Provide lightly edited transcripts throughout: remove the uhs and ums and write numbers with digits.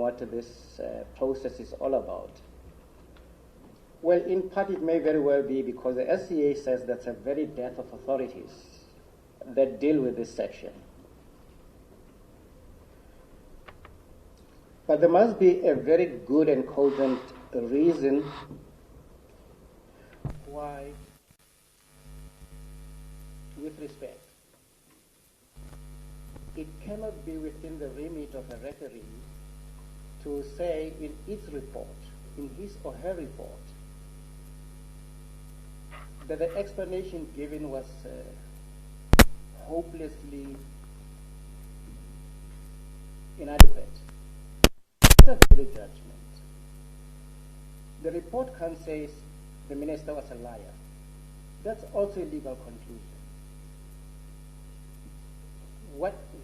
what this process is all about. Well, in part it may very well be because the SCA says that's a very dearth of authorities that deal with this section. But there must be a very good and cogent reason why, with respect, it cannot be within the remit of a referee to say in its report, in his or her report, that the explanation given was hopelessly inadequate. It's a value judgment. The report can't say the minister was a liar. That's also a legal conclusion.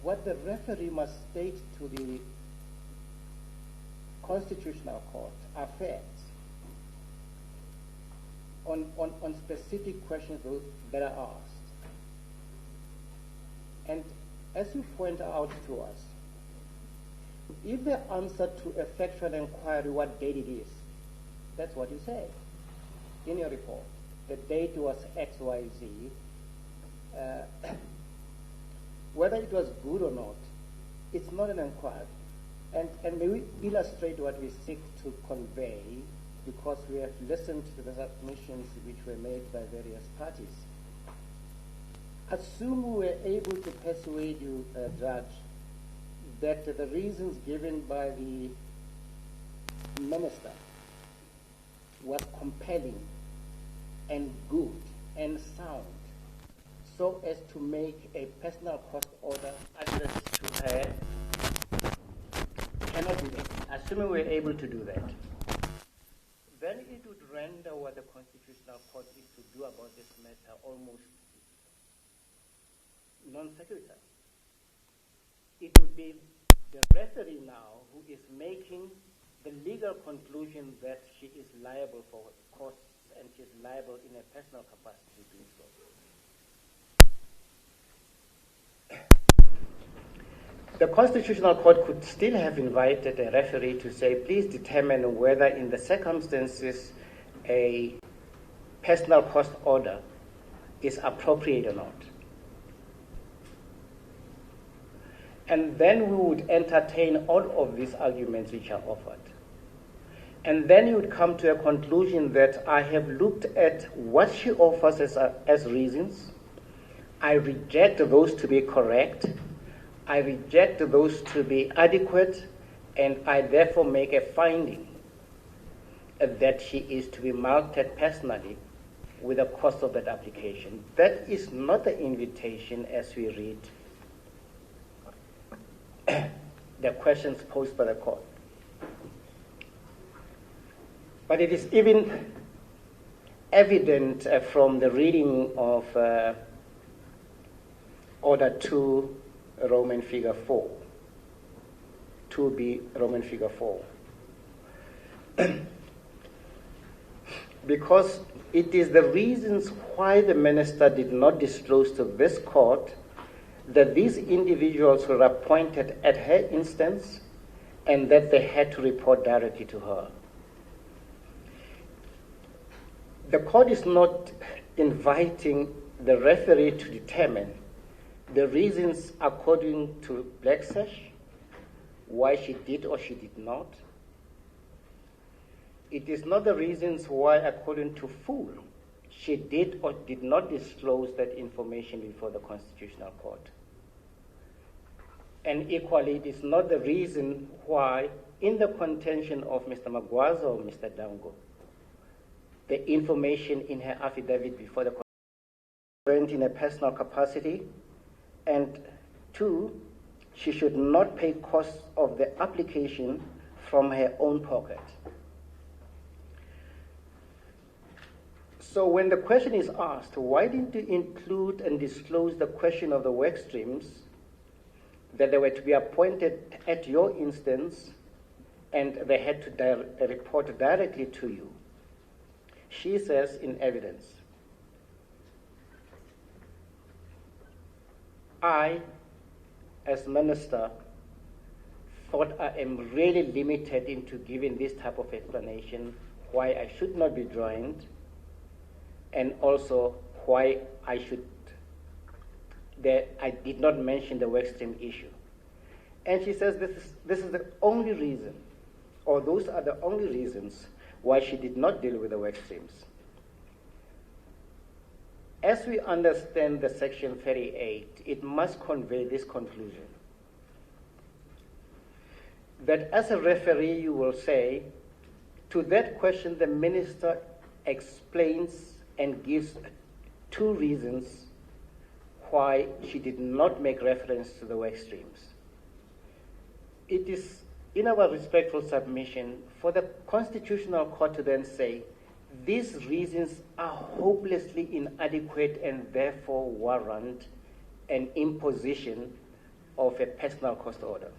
What the referee must state to the Constitutional Court are facts on specific questions that are asked. And as you point out to us, if the answer to a factual inquiry what date it is, that's what you say in your report. The date was XYZ. Whether it was good or not, it's not an inquiry. And may we illustrate what we seek to convey, because we have listened to the submissions which were made by various parties. Assume we were able to persuade you, Judge, that the reasons given by the minister was compelling and good and sound, so as to make a personal cost order addressed to her. Cannot do that. Assuming we're able to do that, then it would render what the Constitutional Court is to do about this matter almost non sequitur. It would be the referee now who is making the legal conclusion that she is liable for costs and she is liable in a personal capacity to do so. The Constitutional Court could still have invited a referee to say, please determine whether in the circumstances a personal cost order is appropriate or not. And then we would entertain all of these arguments which are offered. And then you would come to a conclusion that I have looked at what she offers as reasons. I reject those to be correct. I reject those to be adequate, and I therefore make a finding that she is to be mulcted personally with the cost of that application. That is not the invitation as we read the questions posed by the court. But it is even evident from the reading of Order 2, Roman figure 4, 2b, Roman figure 4. Because it is the reasons why the minister did not disclose to this court that these individuals were appointed at her instance and that they had to report directly to her. The court is not inviting the referee to determine the reasons according to Blacksash, why she did or she did not. It is not the reasons why, according to Fool, she did or did not disclose that information before the Constitutional Court. And equally, it is not the reason why, in the contention of Mr. Magwaza or Mr. Dango, the information in her affidavit before the Constitutional Court went in a personal capacity. And 2, she should not pay costs of the application from her own pocket. So when the question is asked, why didn't you include and disclose the question of the work streams, that they were to be appointed at your instance and they had to report directly to you? She says in evidence, I, as minister, thought I am really limited into giving this type of explanation, why I should not be joined, and also why I did not mention the work stream issue. And she says this is the only reason, or those are the only reasons why she did not deal with the work streams. As we understand the section 38, it must convey this conclusion, that as a referee you will say, to that question the minister explains and gives two reasons why she did not make reference to the work streams. It is in our respectful submission for the Constitutional Court to then say, these reasons are hopelessly inadequate and therefore warrant an imposition of a personal cost order.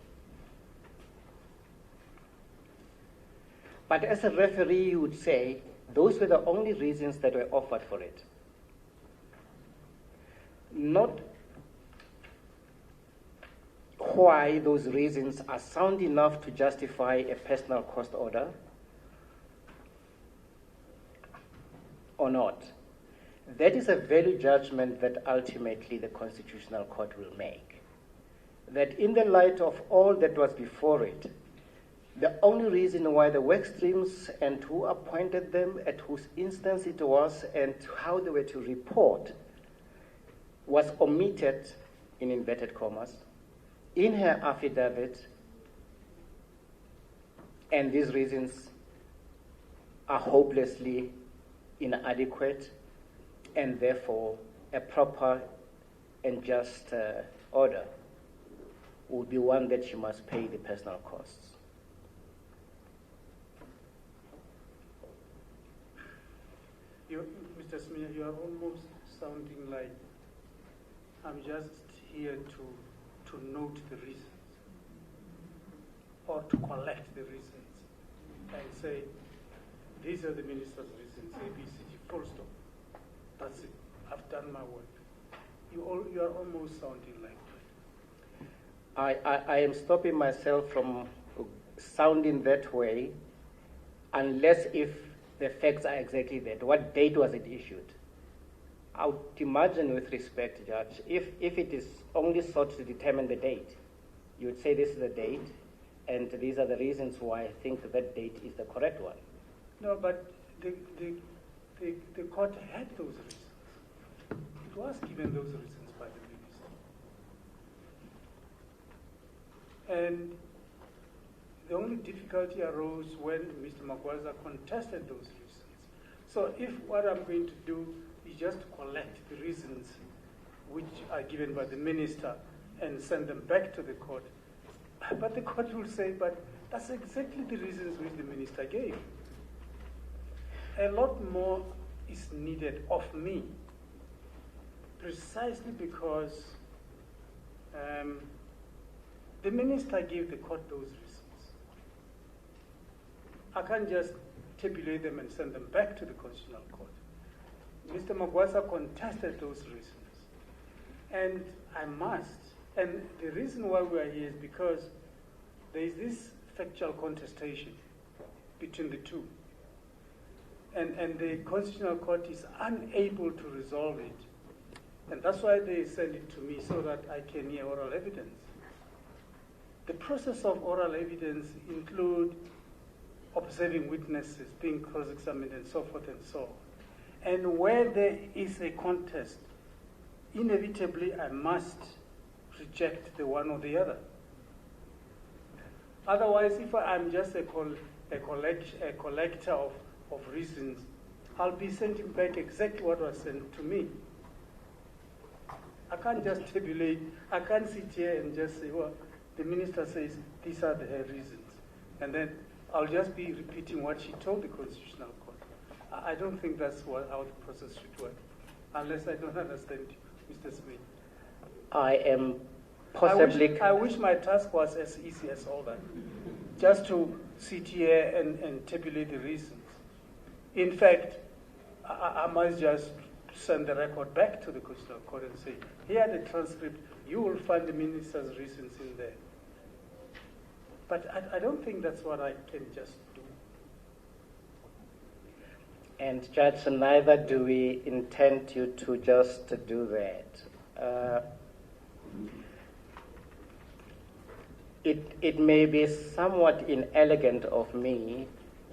But as a referee, you would say, those were the only reasons that were offered for it. Not why those reasons are sound enough to justify a personal cost order or not. That is a value judgment that ultimately the Constitutional Court will make. That in the light of all that was before it, the only reason why the work streams and who appointed them, at whose instance it was, and how they were to report was omitted, in inverted commas, in her affidavit, and these reasons are hopelessly inadequate, and therefore a proper and just order would be one that she must pay the personal costs. Mr. Smith, you are almost sounding like I'm just here to note the reasons or to collect the reasons and say, these are the minister's reasons, ABCD, full stop. That's it. I've done my work. You are almost sounding like that. I am stopping myself from sounding that way unless if the facts are exactly that. What date was it issued? I would imagine, with respect, Judge, if it is only sought to determine the date, you would say this is the date, and these are the reasons why I think that date is the correct one. No, but the court had those reasons. It was given those reasons by the minister. And the only difficulty arose when Mr. Magwaza contested those reasons. So if what I'm going to do is just collect the reasons which are given by the minister and send them back to the court, but the court will say, but that's exactly the reasons which the minister gave. A lot more is needed of me, precisely because the minister gave the court those reasons. I can't just tabulate them and send them back to the Constitutional Court. Mr. Magwaza contested those reasons. And I must. And the reason why we are here is because there is this factual contestation between the two. And the Constitutional Court is unable to resolve it. And that's why they send it to me, so that I can hear oral evidence. The process of oral evidence includes observing witnesses, being cross-examined, and so forth and so on. And where there is a contest, inevitably I must reject the one or the other. Otherwise, if I'm just a collector of reasons, I'll be sending back exactly what was sent to me. I can't just tabulate. I can't sit here and just say, well, the minister says these are her reasons. And then I'll just be repeating what she told the Constitutional Court. I don't think that's how the process should work, unless I don't understand you, Mr. Smith. I am possibly... I wish my task was as easy as all that, just to sit here and tabulate the reasons. In fact, I must just send the record back to the Constitutional Court and say, here the transcript, you will find the minister's reasons in there. But I don't think that's what I can just do. And Judge, neither do we intend you to just do that. It may be somewhat inelegant of me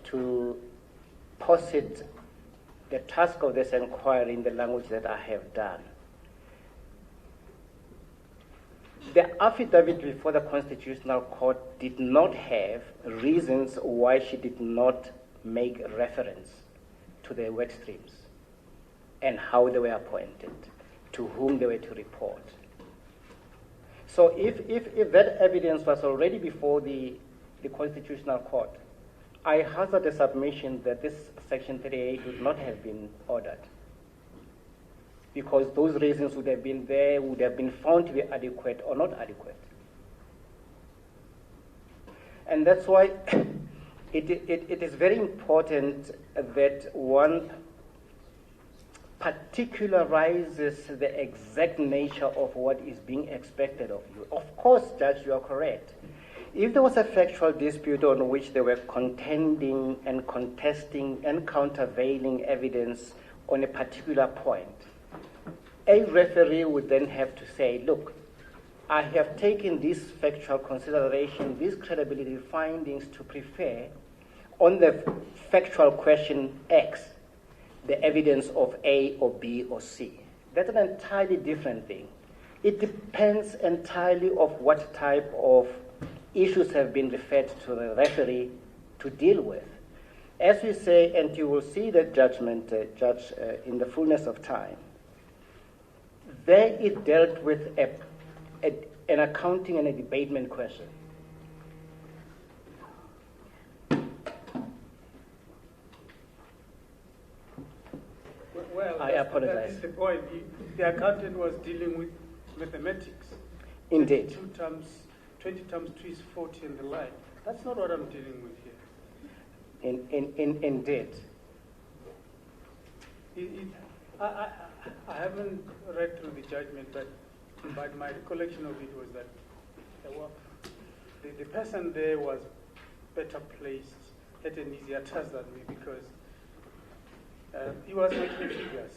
to posit the task of this inquiry in the language that I have done. The affidavit before the Constitutional Court did not have reasons why she did not make reference to the work streams and how they were appointed, to whom they were to report. So if that evidence was already before the Constitutional Court, I hazard a submission that this Section 38 would not have been ordered, because those reasons would have been there, would have been found to be adequate or not adequate. And that's why it is very important that one particularizes the exact nature of what is being expected of you. Of course, Judge, you are correct. If there was a factual dispute on which they were contending and contesting and countervailing evidence on a particular point, a referee would then have to say, look, I have taken this factual consideration, these credibility findings to prefer on the factual question X, the evidence of A or B or C. That's an entirely different thing. It depends entirely of what type of issues have been referred to the referee to deal with. As we say, and you will see that judgment, Judge, in the fullness of time, there it dealt with an accounting and a debatement question. Well, I apologize. That is the point. The accountant was dealing with mathematics. Indeed. 20 times 2 is 40 and the like. That's not what I'm dealing with here. Indeed. I haven't read through the judgment, but my recollection of it was that the person there was better placed, had an easier task than me, because he was making figures,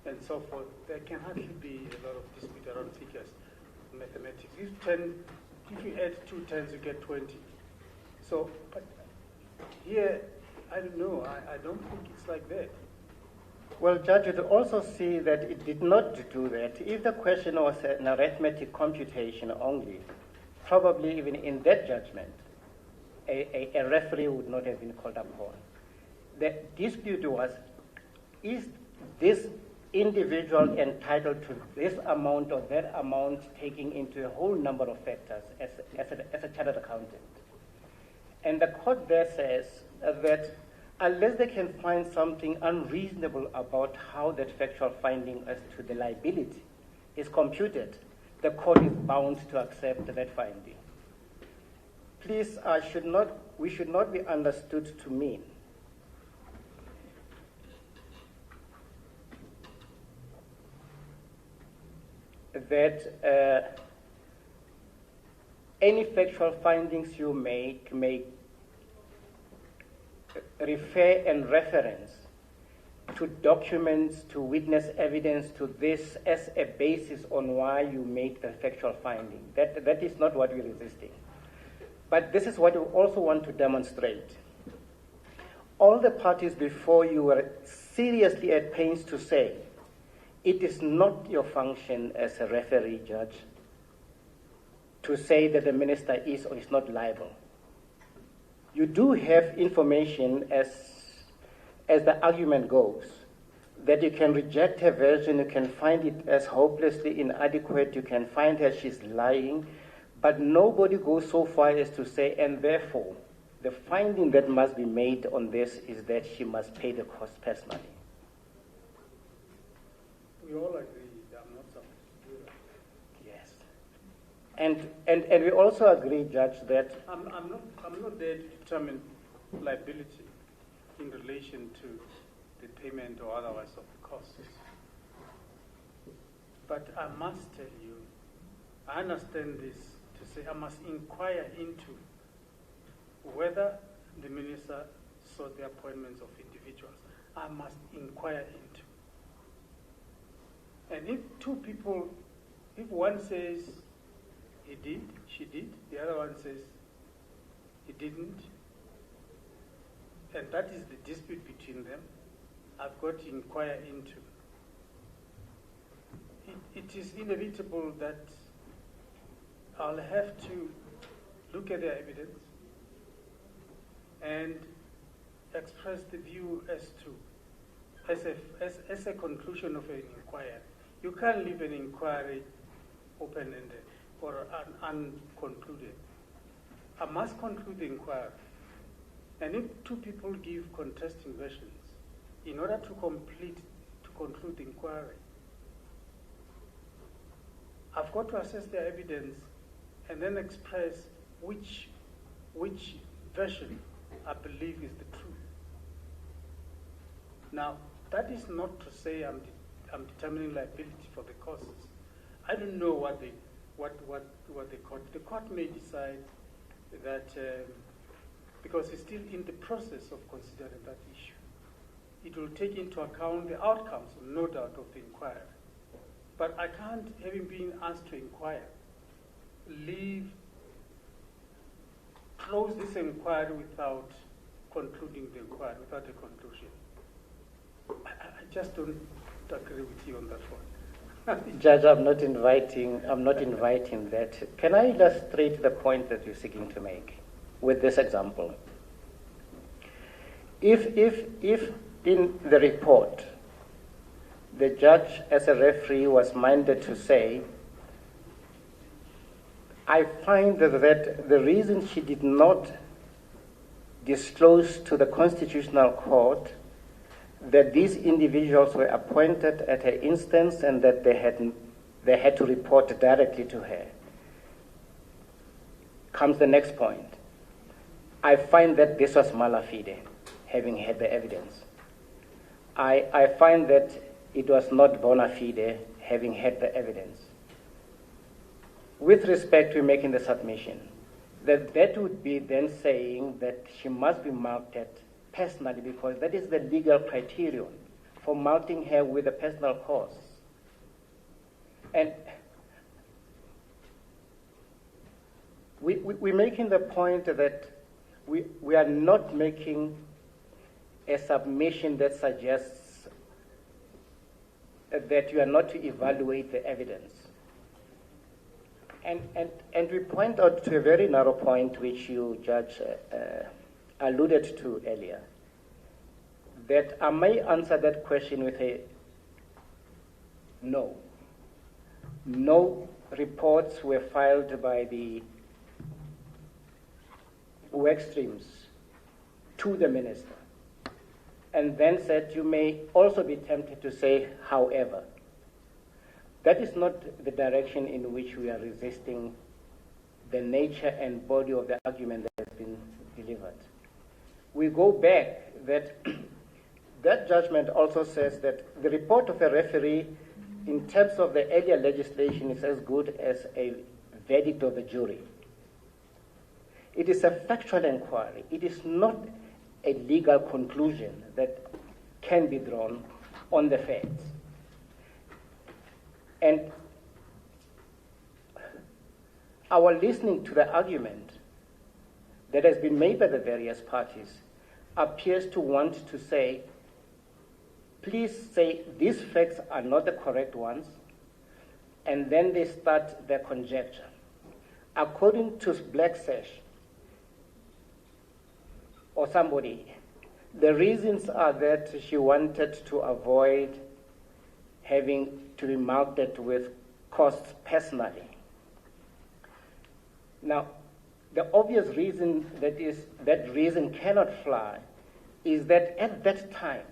and so forth. There can hardly be a lot of dispute around figures in mathematics. If you add 2 tens, you get 20. So, but here, I don't know. I don't think it's like that. Well, Judge, you also see that it did not do that. If the question was an arithmetic computation only, probably even in that judgment, a referee would not have been called upon. The dispute was, is this individual entitled to this amount or that amount, taking into a whole number of factors as a chartered accountant? And the court there says that unless they can find something unreasonable about how that factual finding as to the liability is computed, the court is bound to accept that finding. Please, we should not be understood to mean that any factual findings you make may refer and reference to documents, to witness evidence, to this as a basis on why you make the factual finding. That is not what we're resisting. But this is what we also want to demonstrate. All the parties before you were seriously at pains to say, it is not your function as a referee, Judge, to say that the minister is or is not liable. You do have information, as the argument goes, that you can reject her version, you can find it as hopelessly inadequate, you can find her she's lying, but nobody goes so far as to say, and therefore, the finding that must be made on this is that she must pay the cost personally. We all agree I'm not supposed to do that. Yes. And we also agree, Judge, that I'm not there to determine liability in relation to the payment or otherwise of the costs. But I must tell you, I understand this to say I must inquire into whether the minister sought the appointments of individuals. I must inquire into. And if two people, if one says he did, she did, the other one says he didn't, and that is the dispute between them, I've got to inquire into. It is inevitable that I'll have to look at the evidence and express the view as a conclusion of an inquiry. You can't leave an inquiry open-ended or unconcluded. I must conclude the inquiry. And if two people give contesting versions, in order to conclude the inquiry, I've got to assess the evidence and then express which version I believe is the truth. Now, that is not to say I'm determining liability for the causes. I don't know what the court may decide that because it's still in the process of considering that issue. It will take into account the outcomes, no doubt, of the inquiry. But I can't, having been asked to inquire, close this inquiry without concluding the inquiry, without a conclusion. I just don't agree with you on that one. Judge, I'm not inviting that. Can I illustrate the point that you're seeking to make with this example? If in the report, the judge as a referee was minded to say, I find that the reason she did not disclose to the Constitutional Court that these individuals were appointed at her instance and that they had to report directly to her, comes the next point. I find that this was mala fide, having had the evidence. I find that it was not bona fide, having had the evidence. With respect to making the submission, that would be then saying that she must be marked personally, because that is the legal criterion for marking her with a personal cause. And we're making the point that we are not making a submission that suggests that you are not to evaluate the evidence. And we point out to a very narrow point which you, Judge, alluded to earlier, that I may answer that question with a no. No reports were filed by the work streams to the minister. And then said, you may also be tempted to say, however. That is not the direction in which we are resisting the nature and body of the argument that has been delivered. We go back that that judgment also says that the report of a referee in terms of the earlier legislation is as good as a verdict of the jury. It is a factual inquiry. It is not a legal conclusion that can be drawn on the facts. And our listening to the argument that has been made by the various parties appears to want to say, please say these facts are not the correct ones, and then they start their conjecture. According to Black Sash, or somebody, the reasons are that she wanted to avoid having to be marked with costs personally. Now, the obvious reason that reason cannot fly is that at that time,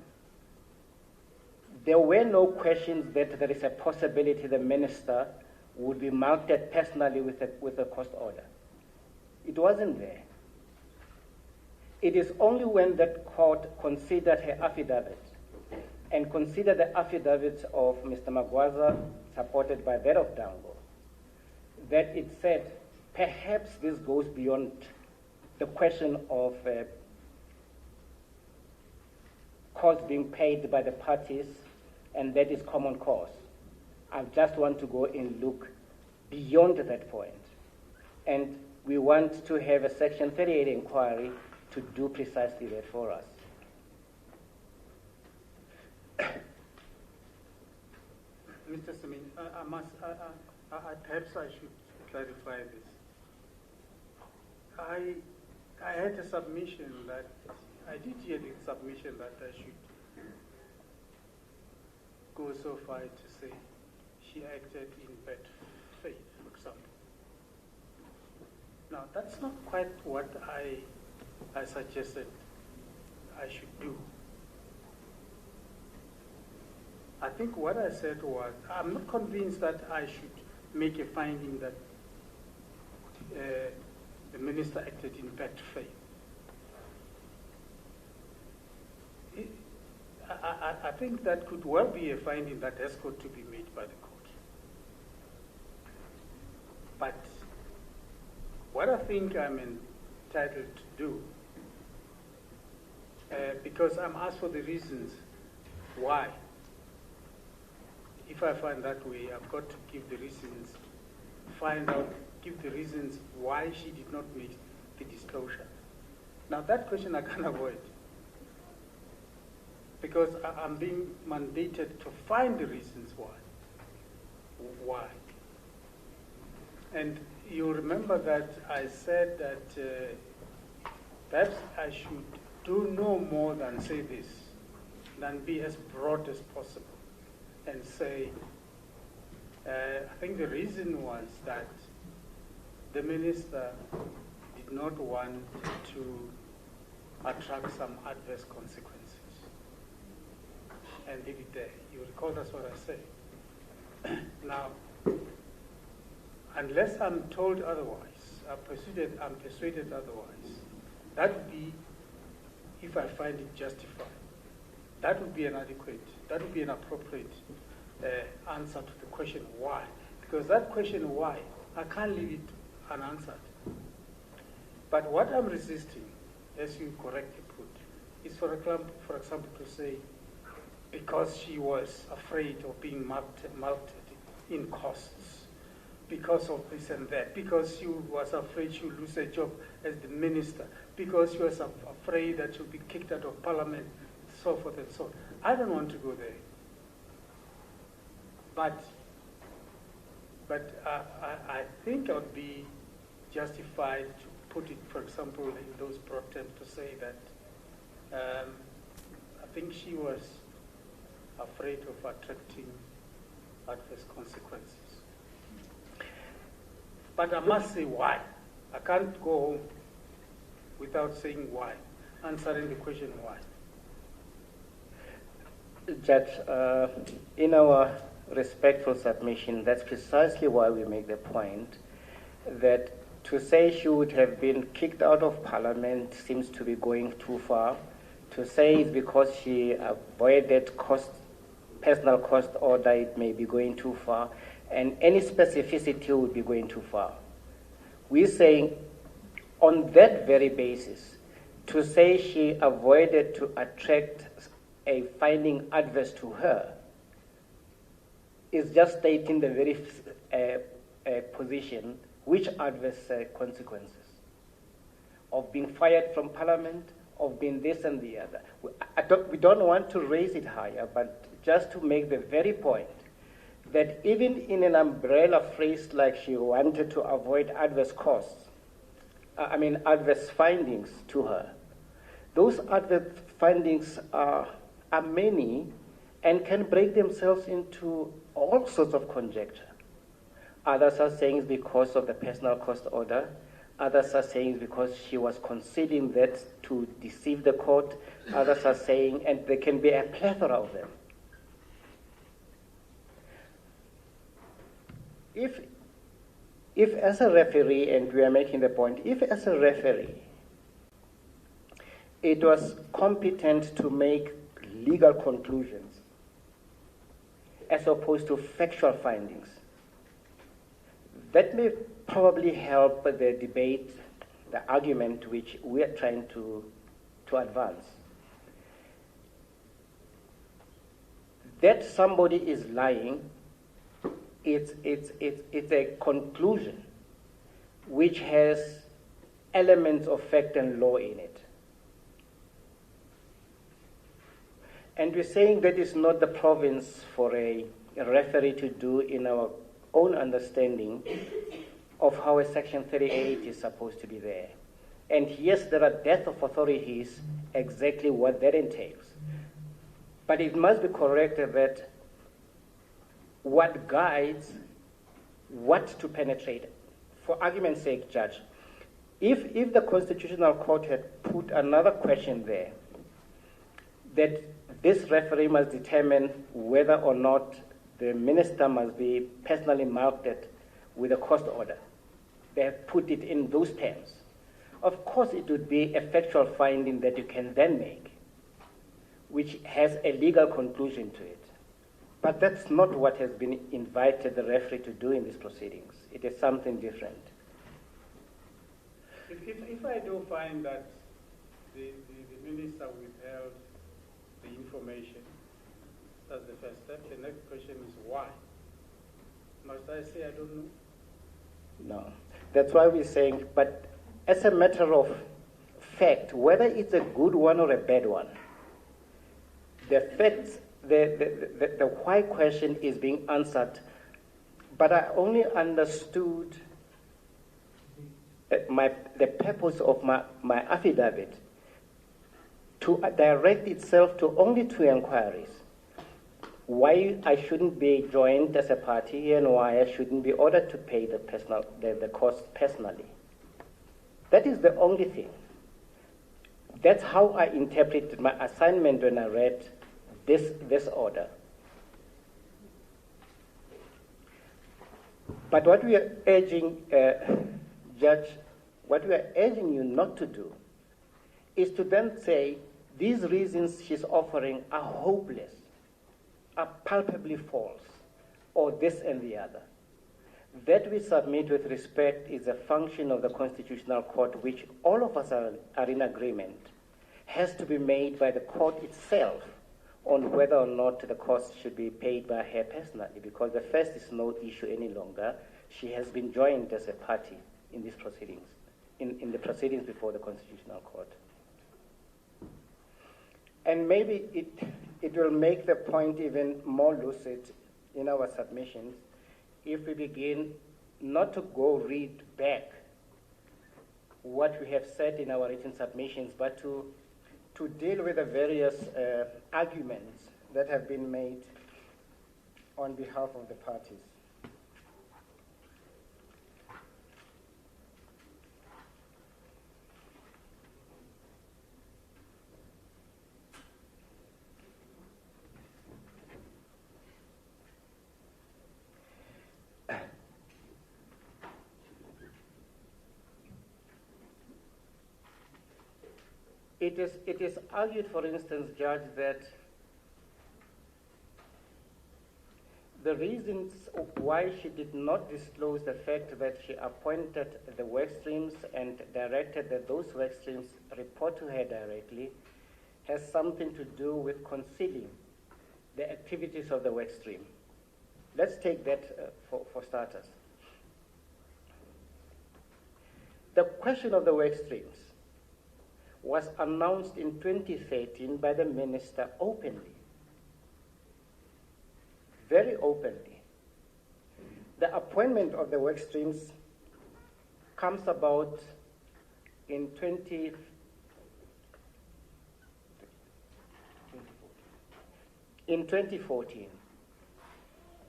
there were no questions that there is a possibility the minister would be marked personally with a cost order. It wasn't there. It is only when that court considered her affidavit and considered the affidavits of Mr. Magwaza, supported by that of Dango, that it said perhaps this goes beyond the question of costs being paid by the parties, and that is common cause. I just want to go and look beyond that point. And we want to have a Section 38 inquiry to do precisely that for us. Mr. Semin, perhaps I should clarify this. I had a submission that, I did hear the submission that I should go so far to say she acted in bad faith, for example. Now, that's not quite what I suggested I should do. I think what I said was, I'm not convinced that I should make a finding that the minister acted in bad faith. I think that could well be a finding that has got to be made by the court. But what I think I'm entitled to do, because I'm asked for the reasons why. If I find that way, I've got to give the reasons, give the reasons why she did not make the disclosure. Now that question I can't avoid, because I'm being mandated to find the reasons why. Why? And you remember that I said that perhaps I should do no more than say this, than be as broad as possible and say, I think the reason was that the minister did not want to attract some adverse consequences. And leave it there. You recall that's what I said. Now, unless I'm told otherwise, I'm persuaded otherwise, that would be, if I find it justified, that would be an adequate, that would be an appropriate answer to the question why. Because that question why, I can't leave it unanswered. But what I'm resisting, as you correctly put, is for example to say, because she was afraid of being mulcted in costs, because of this and that, because she was afraid she would lose her job as the minister, because she was afraid that she would be kicked out of parliament, so forth and so on. I don't want to go there. But I think I would be justified to put it, for example, in those broad terms to say that I think she was afraid of attracting adverse consequences. But I must say why. I can't go home without saying why, answering the question why. Judge, in our respectful submission, that's precisely why we make the point that to say she would have been kicked out of parliament seems to be going too far. To say it's because she avoided personal cost order, it may be going too far, and any specificity would be going too far. We're saying on that very basis, to say she avoided to attract a finding adverse to her is just stating the very position, which adverse consequences of being fired from parliament, of being this and the other. We don't want to raise it higher, but just to make the very point that even in an umbrella phrase like she wanted to avoid adverse adverse findings to her, those adverse findings are many and can break themselves into all sorts of conjecture. Others are saying it's because of the personal cost order. Others are saying it's because she was conceding that to deceive the court. Others are saying, and there can be a plethora of them. If as a referee, and we are making the point, if as a referee it was competent to make legal conclusions as opposed to factual findings, That may probably help the debate, the argument which we are trying to advance. That somebody is lying, it's a conclusion which has elements of fact and law in it. And we're saying that is not the province for a referee to do in our own understanding of how a Section 38 is supposed to be there. And yes, there are death of authorities, exactly what that entails. But it must be corrected that what guides what to penetrate, for argument's sake, Judge, if the Constitutional Court had put another question there, that this referee must determine whether or not the minister must be personally marked with a cost order. They have put it in those terms. Of course, it would be a factual finding that you can then make, which has a legal conclusion to it. But that's not what has been invited the referee to do in these proceedings. It is something different. If I do find that the minister withheld the information, that's the first step. The next question is why? Must I say I don't know? No. That's why we're saying, but as a matter of fact, whether it's a good one or a bad one, the facts, the why question is being answered, but I only understood the purpose of my affidavit to direct itself to only two inquiries. Why I shouldn't be joined as a party and why I shouldn't be ordered to pay the cost personally. That is the only thing. That's how I interpreted my assignment when I read this order. But what we are urging, Judge, what we are urging you not to do is to then say these reasons she's offering are hopeless, are palpably false, or this and the other. That we submit with respect is a function of the Constitutional Court, which all of us are in agreement, has to be made by the court itself on whether or not the cost should be paid by her personally, because the first is no issue any longer. She has been joined as a party in these proceedings, in the proceedings before the Constitutional Court. And maybe it will make the point even more lucid in our submissions if we begin not to go read back what we have said in our written submissions, but to deal with the various arguments that have been made on behalf of the parties. It is argued, for instance, Judge, that the reasons why she did not disclose the fact that she appointed the work streams and directed that those work streams report to her directly has something to do with concealing the activities of the work stream. Let's take that for starters. The question of the work streams was announced in 2013 by the minister openly, very openly. The appointment of the work streams comes about in 2014.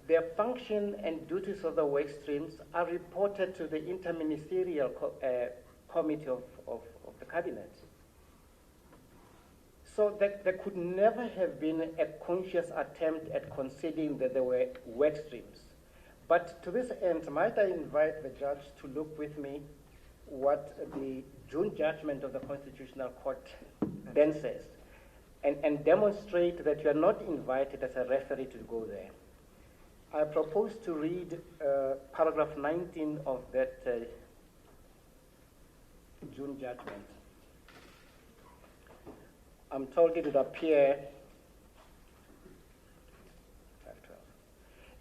Their function and duties of the work streams are reported to the interministerial committee of the cabinet. So there could never have been a conscious attempt at concealing that there were work streams. But to this end, might I invite the judge to look with me what the June judgment of the Constitutional Court then says, and demonstrate that you are not invited as a referee to go there. I propose to read paragraph 19 of that June judgment. I'm told it would appear,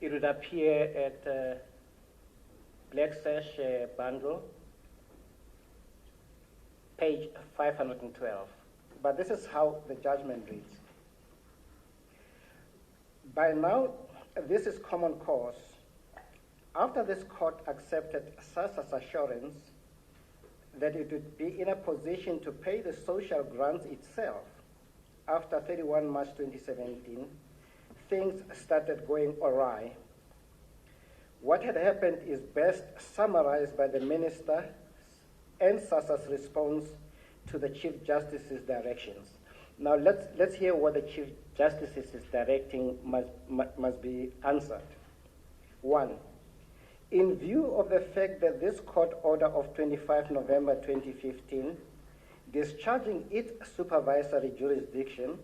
it would appear at Black Sash bundle, page 512. But this is how the judgment reads. By now, this is common cause. After this court accepted SASSA's assurance that it would be in a position to pay the social grants itself, after 31 March 2017, things started going awry. What had happened is best summarized by the Minister and SASSA's response to the Chief Justice's directions. Now let's hear what the Chief Justice is directing must be answered. 1. In view of the fact that this court order of 25 November 2015, discharging its supervisory jurisdiction,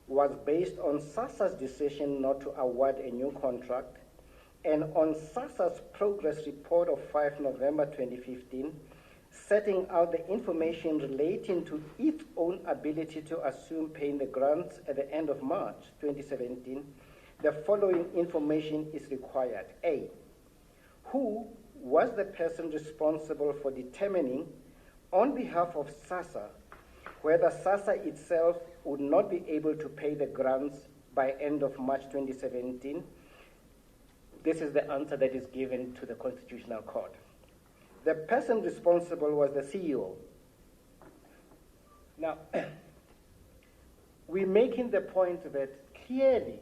was based on SASSA's decision not to award a new contract, and on SASSA's progress report of 5 November 2015, setting out the information relating to its own ability to assume paying the grants at the end of March 2017, the following information is required. A. Who was the person responsible for determining, on behalf of SASSA, whether SASSA itself would not be able to pay the grants by end of March 2017? This is the answer that is given to the Constitutional Court. The person responsible was the CEO. Now, we're making the point that clearly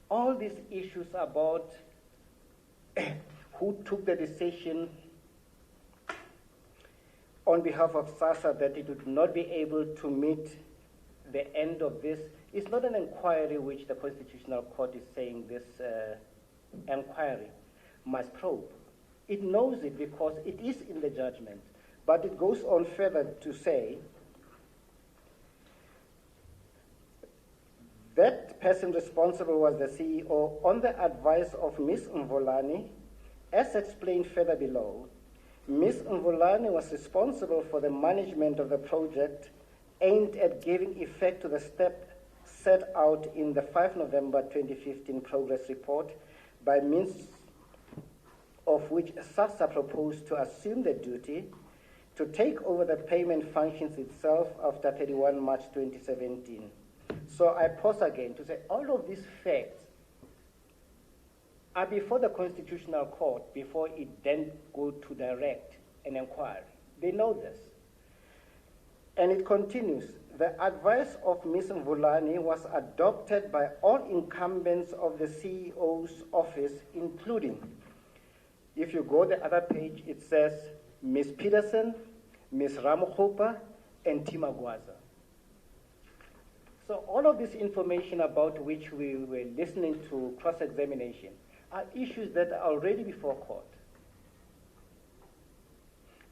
all these issues about who took the decision on behalf of SASSA that it would not be able to meet the end of this is not an inquiry which the Constitutional Court is saying this inquiry must probe. It knows it because it is in the judgment, but it goes on further to say that person responsible was the CEO on the advice of Ms. Mvolani. As explained further below, Ms. Mvolani was responsible for the management of the project aimed at giving effect to the step set out in the 5 November 2015 progress report, by means of which SASSA proposed to assume the duty to take over the payment functions itself after 31 March 2017. So I pause again to say all of these facts are before the Constitutional Court before it then go to direct an inquiry. They know this. And it continues, the advice of Ms. Mvulani was adopted by all incumbents of the CEO's office, including, if you go the other page, it says Ms. Peterson, Ms. Ramokhopa, and Timagwaza. So all of this information about which we were listening to cross-examination are issues that are already before court.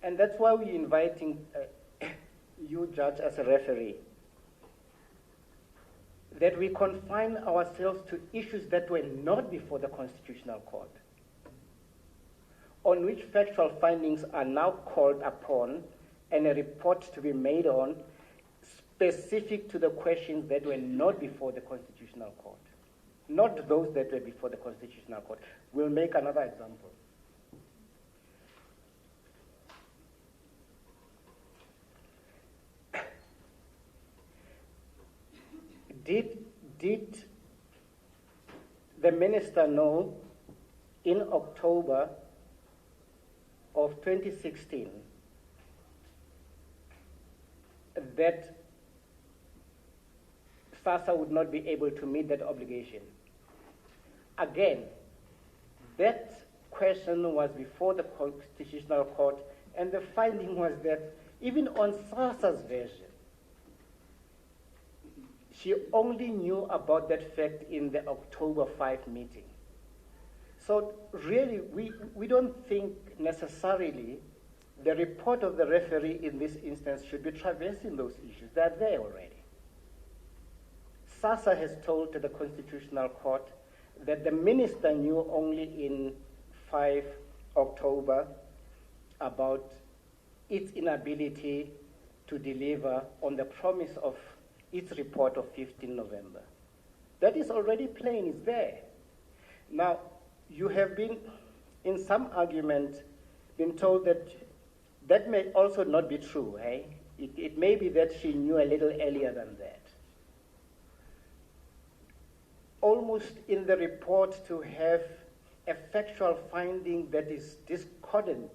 And that's why we're inviting you, Judge, as a referee, that we confine ourselves to issues that were not before the Constitutional Court, on which factual findings are now called upon and a report to be made on specific to the questions that were not before the Constitutional Court, not those that were before the Constitutional Court. We'll make another example. Did the minister know in October of 2016 that SASSA would not be able to meet that obligation? Again, that question was before the Constitutional Court, and the finding was that even on SASSA's version, she only knew about that fact in the October 5 meeting. So really, we don't think necessarily the report of the referee in this instance should be traversing those issues. They're there already. SASSA has told the Constitutional Court that the minister knew only in 5 October about its inability to deliver on the promise of its report of 15 November. That is already plain, it's there. Now, you have been, in some argument, been told that that may also not be true. Eh? It may be that she knew a little earlier than that. Almost in the report to have a factual finding that is discordant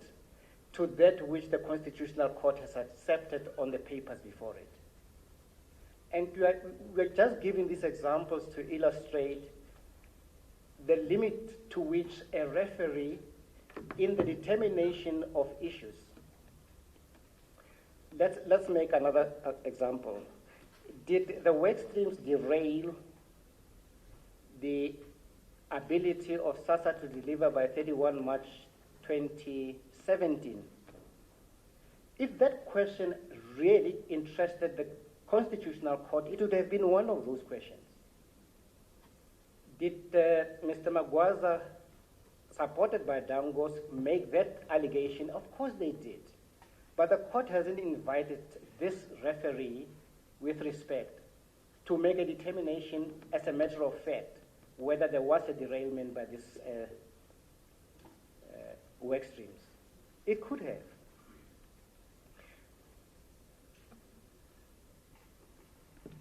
to that which the Constitutional Court has accepted on the papers before it. And we're just giving these examples to illustrate the limit to which a referee, in the determination of issues. Let's make another example. Did the work streams derail the ability of SASSA to deliver by 31 March 2017? If that question really interested the Constitutional Court, it would have been one of those questions. Did Mr. Magwaza, supported by Dangos, make that allegation? Of course they did. But the court hasn't invited this referee, with respect, to make a determination as a matter of fact whether there was a derailment by this work streams. It could have.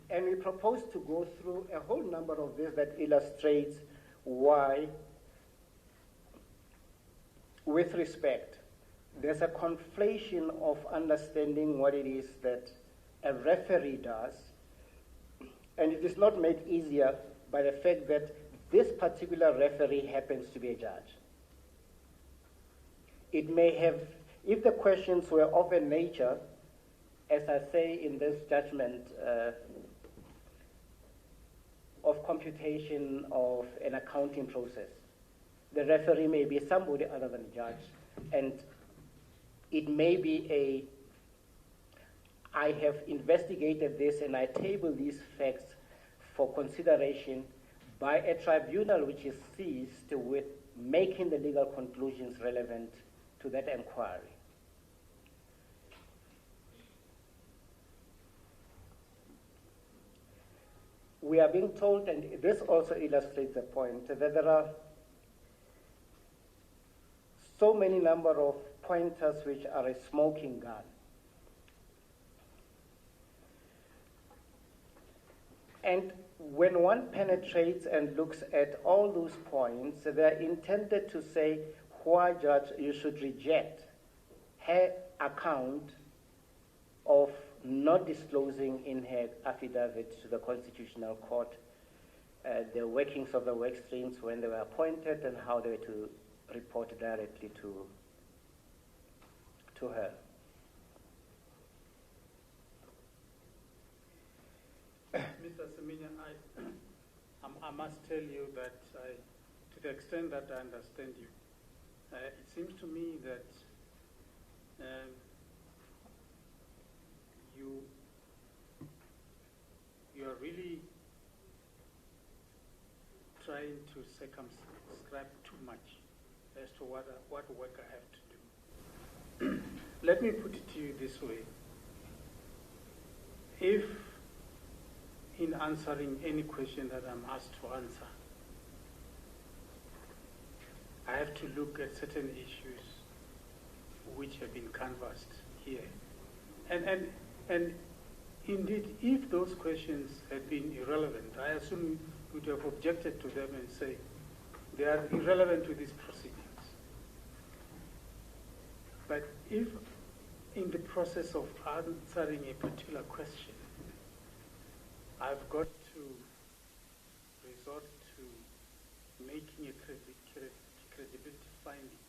And we propose to go through a whole number of this that illustrates why, with respect, there's a conflation of understanding what it is that a referee does, and it is not made easier by the fact that this particular referee happens to be a judge. It may have, if the questions were of a nature, as I say in this judgment, of computation of an accounting process, the referee may be somebody other than a judge, and it may be I have investigated this and I table these facts for consideration by a tribunal which is seized with making the legal conclusions relevant to that inquiry. We are being told, and this also illustrates the point, that there are so many number of pointers which are a smoking gun. And when one penetrates and looks at all those points, they're intended to say, why, Judge, you should reject her account of not disclosing in her affidavit to the Constitutional Court the workings of the work streams when they were appointed and how they were to report directly to her. Mr. Semenya, I must tell you that to the extent that I understand you, it seems to me that you are really trying to circumscribe too much as to what work I have to do. Let me put it to you this way. If in answering any question that I'm asked to answer, I have to look at certain issues which have been canvassed here. And indeed, if those questions had been irrelevant, I assume you would have objected to them and say, they are irrelevant to these proceedings. But if in the process of answering a particular question, I've got to resort to making a credibility finding,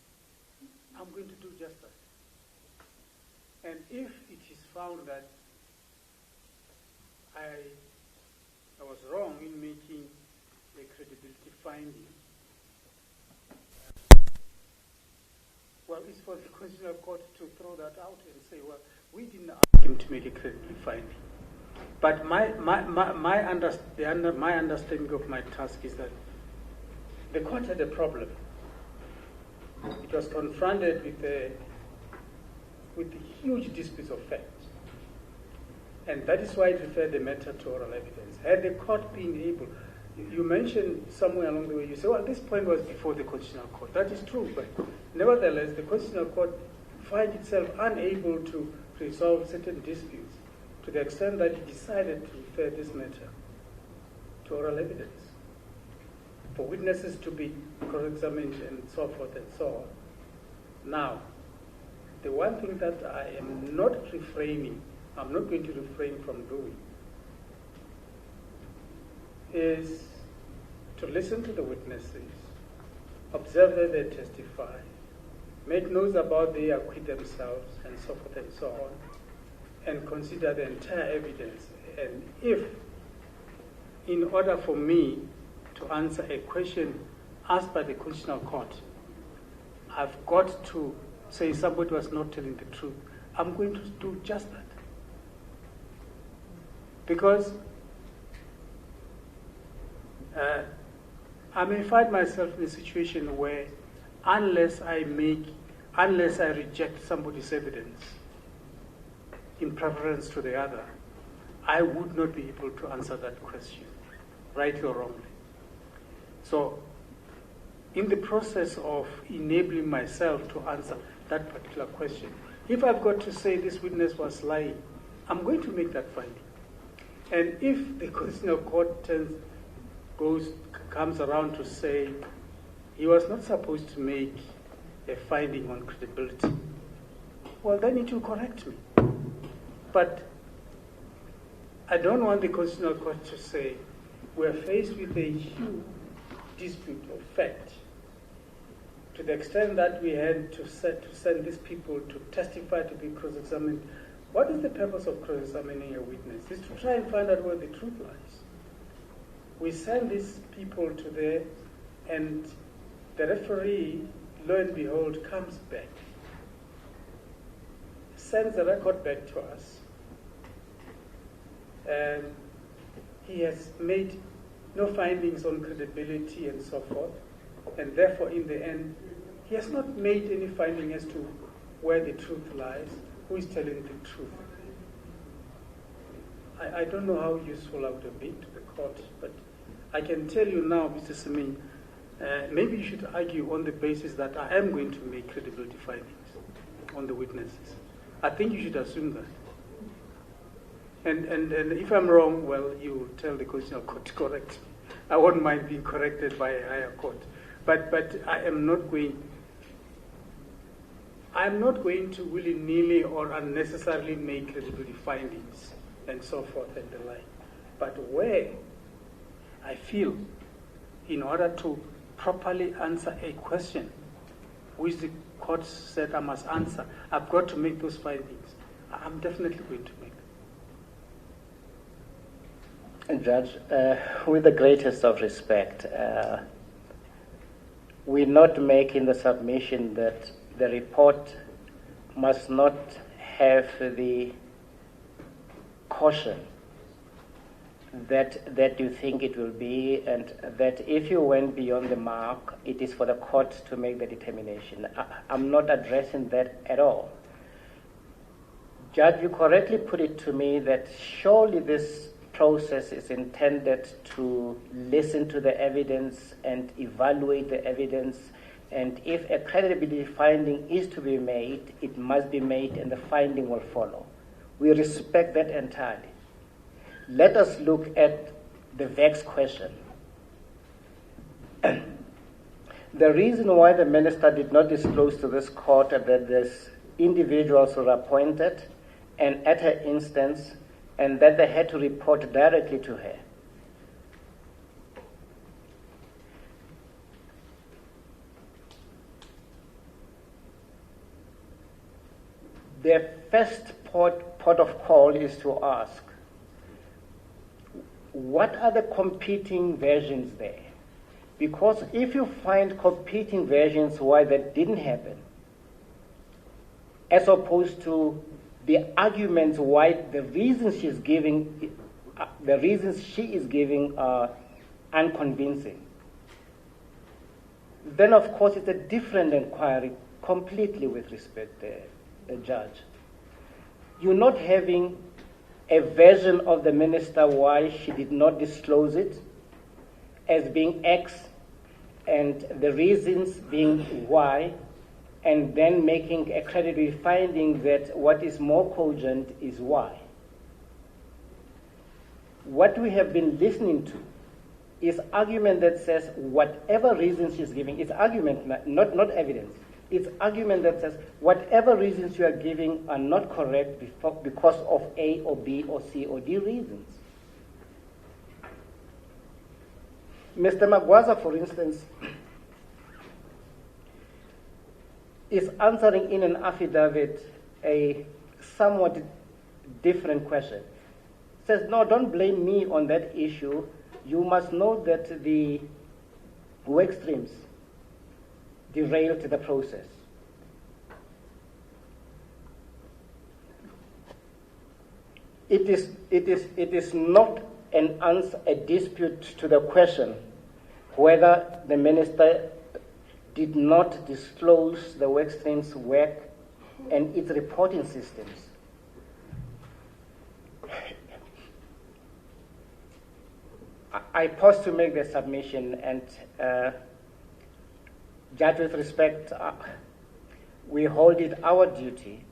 I'm going to do just that. And if it is found that I was wrong in making a credibility finding, well, it's for the Constitutional Court to throw that out and say, well, we didn't ask him to make a credibility finding. But my understanding of my task is that the court had a problem. It was confronted with huge disputes of fact. And that is why it referred the matter to oral evidence. Had the court been able, you mentioned somewhere along the way, you said, well, this point was before the Constitutional Court. That is true, but nevertheless, the Constitutional Court finds itself unable to resolve certain disputes to the extent that it decided to refer this matter to oral evidence for witnesses to be cross-examined and so forth and so on. Now, the one thing that I am not I'm not going to refrain from doing, is to listen to the witnesses, observe that they testify, make notes about they acquit themselves, and so forth and so on, and consider the entire evidence. And if, in order for me to answer a question asked by the Constitutional Court, I've got to say somebody was not telling the truth, I'm going to do just that. Because I may find myself in a situation where unless I reject somebody's evidence in preference to the other, I would not be able to answer that question, rightly or wrongly. So, in the process of enabling myself to answer that particular question, if I've got to say this witness was lying, I'm going to make that finding. And if the Constitutional Court comes around to say he was not supposed to make a finding on credibility, well, then it will correct me. But I don't want the Constitutional Court to say we're faced with a huge dispute of fact to the extent that we had to send these people to testify, to be cross-examined. What is the purpose of cross-examining a witness? It's to try and find out where the truth lies. We send these people to there, and the referee, lo and behold, comes back, sends the record back to us, and he has made no findings on credibility and so forth, and therefore, in the end, he has not made any finding as to where the truth lies, who is telling the truth. I don't know how useful I would have been to the court, but I can tell you now, Mr. Semin, maybe you should argue on the basis that I am going to make credibility findings on the witnesses. I think you should assume that. And if I'm wrong, well, you will tell the Constitutional Court to correct me. I won't mind being corrected by a higher court. But I am not going to willy-nilly or unnecessarily make credibility findings and so forth and the like. But where I feel, in order to properly answer a question which the court said I must answer, I've got to make those findings. I'm definitely going to make them. And Judge, with the greatest of respect, we're not making the submission that the report must not have the caution that you think it will be, and that if you went beyond the mark, it is for the court to make the determination. I'm not addressing that at all. Judge, you correctly put it to me that surely this process is intended to listen to the evidence and evaluate the evidence, and if a credibility finding is to be made, it must be made and the finding will follow. We respect that entirely. Let us look at the vexed question. The reason why the minister did not disclose to this court that these individuals were appointed and at her instance, and that they had to report directly to her. The first port of call is to ask, what are the competing versions there? Because if you find competing versions why that didn't happen, as opposed to the arguments why the reasons she is giving are unconvincing, then of course it's a different inquiry completely with respect to the judge. You're not having a version of the minister why she did not disclose it as being X and the reasons being Y, and then making a credible finding that what is more cogent is Y. What we have been listening to is argument that says whatever reasons she's giving, it's argument, not evidence. It's argument that says whatever reasons you are giving are not correct because of A or B or C or D reasons. Mr. Magwaza, for instance, is answering in an affidavit a somewhat different question. Says, no, don't blame me on that issue. You must know that the work streams derailed the process. It is not an answer, a dispute to the question whether the minister did not disclose the work streams work and its reporting systems. I pause to make the submission, and judge, with respect, we hold it our duty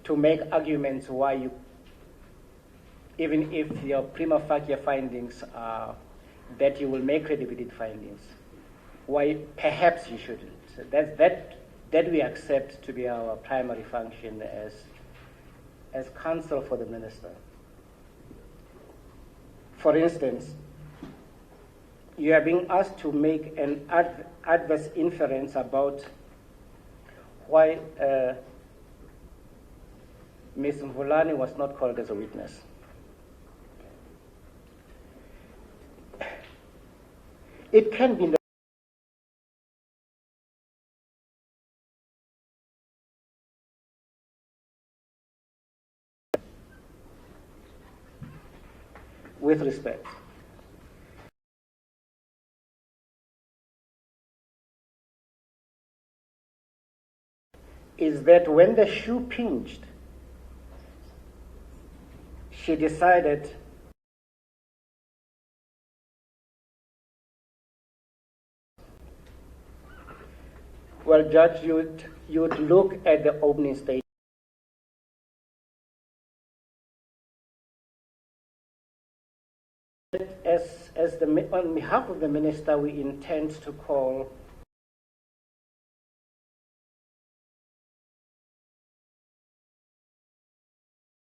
to make arguments why you, even if your prima facie findings are that you will make credibility findings, why perhaps you shouldn't. That we accept to be our primary function as counsel for the minister. For instance, you are being asked to make an adverse inference about why Ms. Mvulani was not called as a witness. It can be with respect. Is that when the shoe pinched, she decided well, Judge, you'd look at the opening statement. On behalf of the minister, we intend to call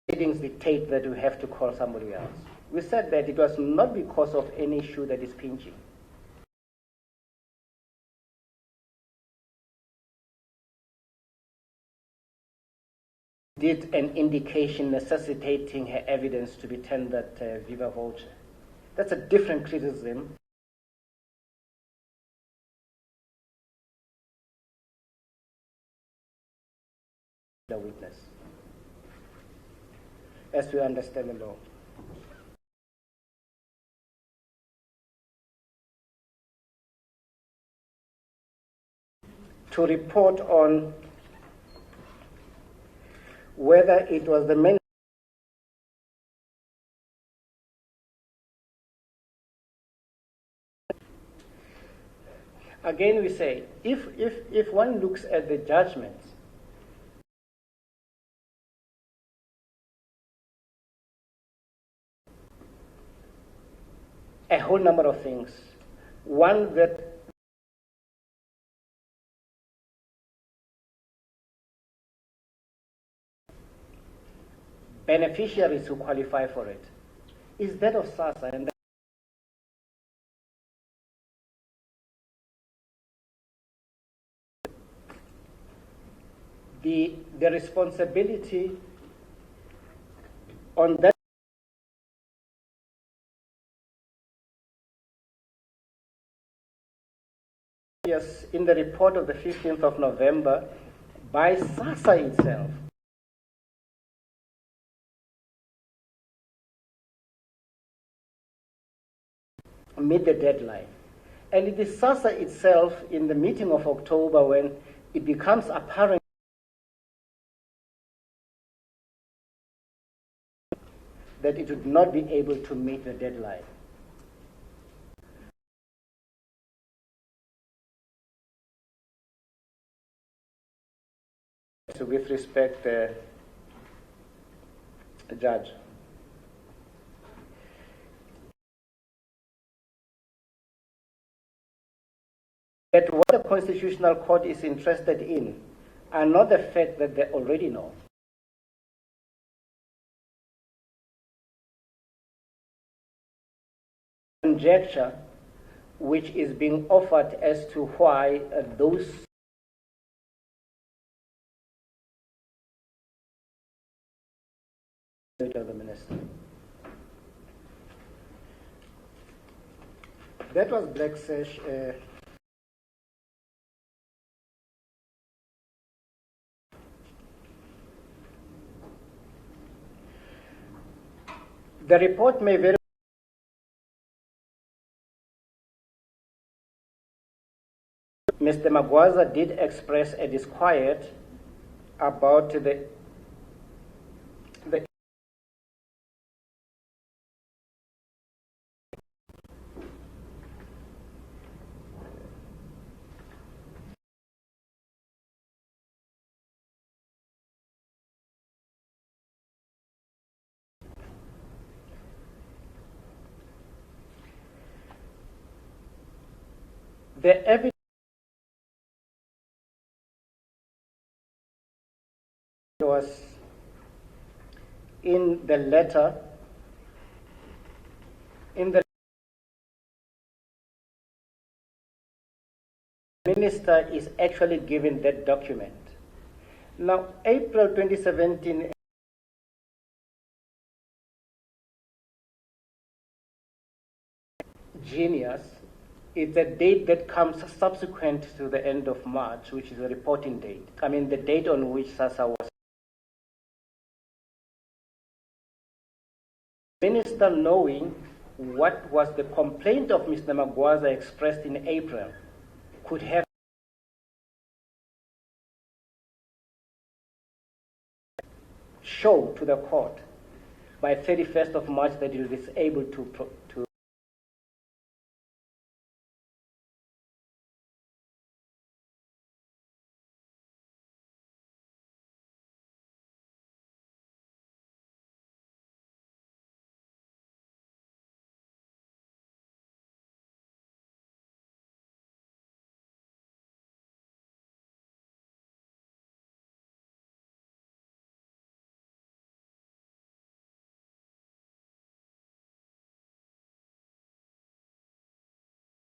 readings dictate that we have to call somebody else. We said that it was not because of any issue that is pinching. Did an indication necessitating her evidence to be tendered viva voce. That's a different criticism. The witness, as we understand the law. To report on whether it was the main again we say if one looks at the judgments, a whole number of things. One, that beneficiaries who qualify for it is that of SASSA, and the responsibility on that in the report of the 15th of November by SASSA itself. Meet the deadline. And it is SASSA itself in the meeting of October when it becomes apparent that it would not be able to meet the deadline. So with respect, Judge. That what the Constitutional Court is interested in are not the fact that they already know. Conjecture, which is being offered as to why those of the minister. That was Black Sash. The report may very Mr. Magwaza did express a disquiet about the evidence was in the letter, the minister is actually given that document. Now, April 2017, genius, is a date that comes subsequent to the end of March, which is the reporting date. I mean, the date on which SASSA was. Minister, knowing what was the complaint of Mr. Magwaza expressed in April, could have show to the court by 31st of March that he is able to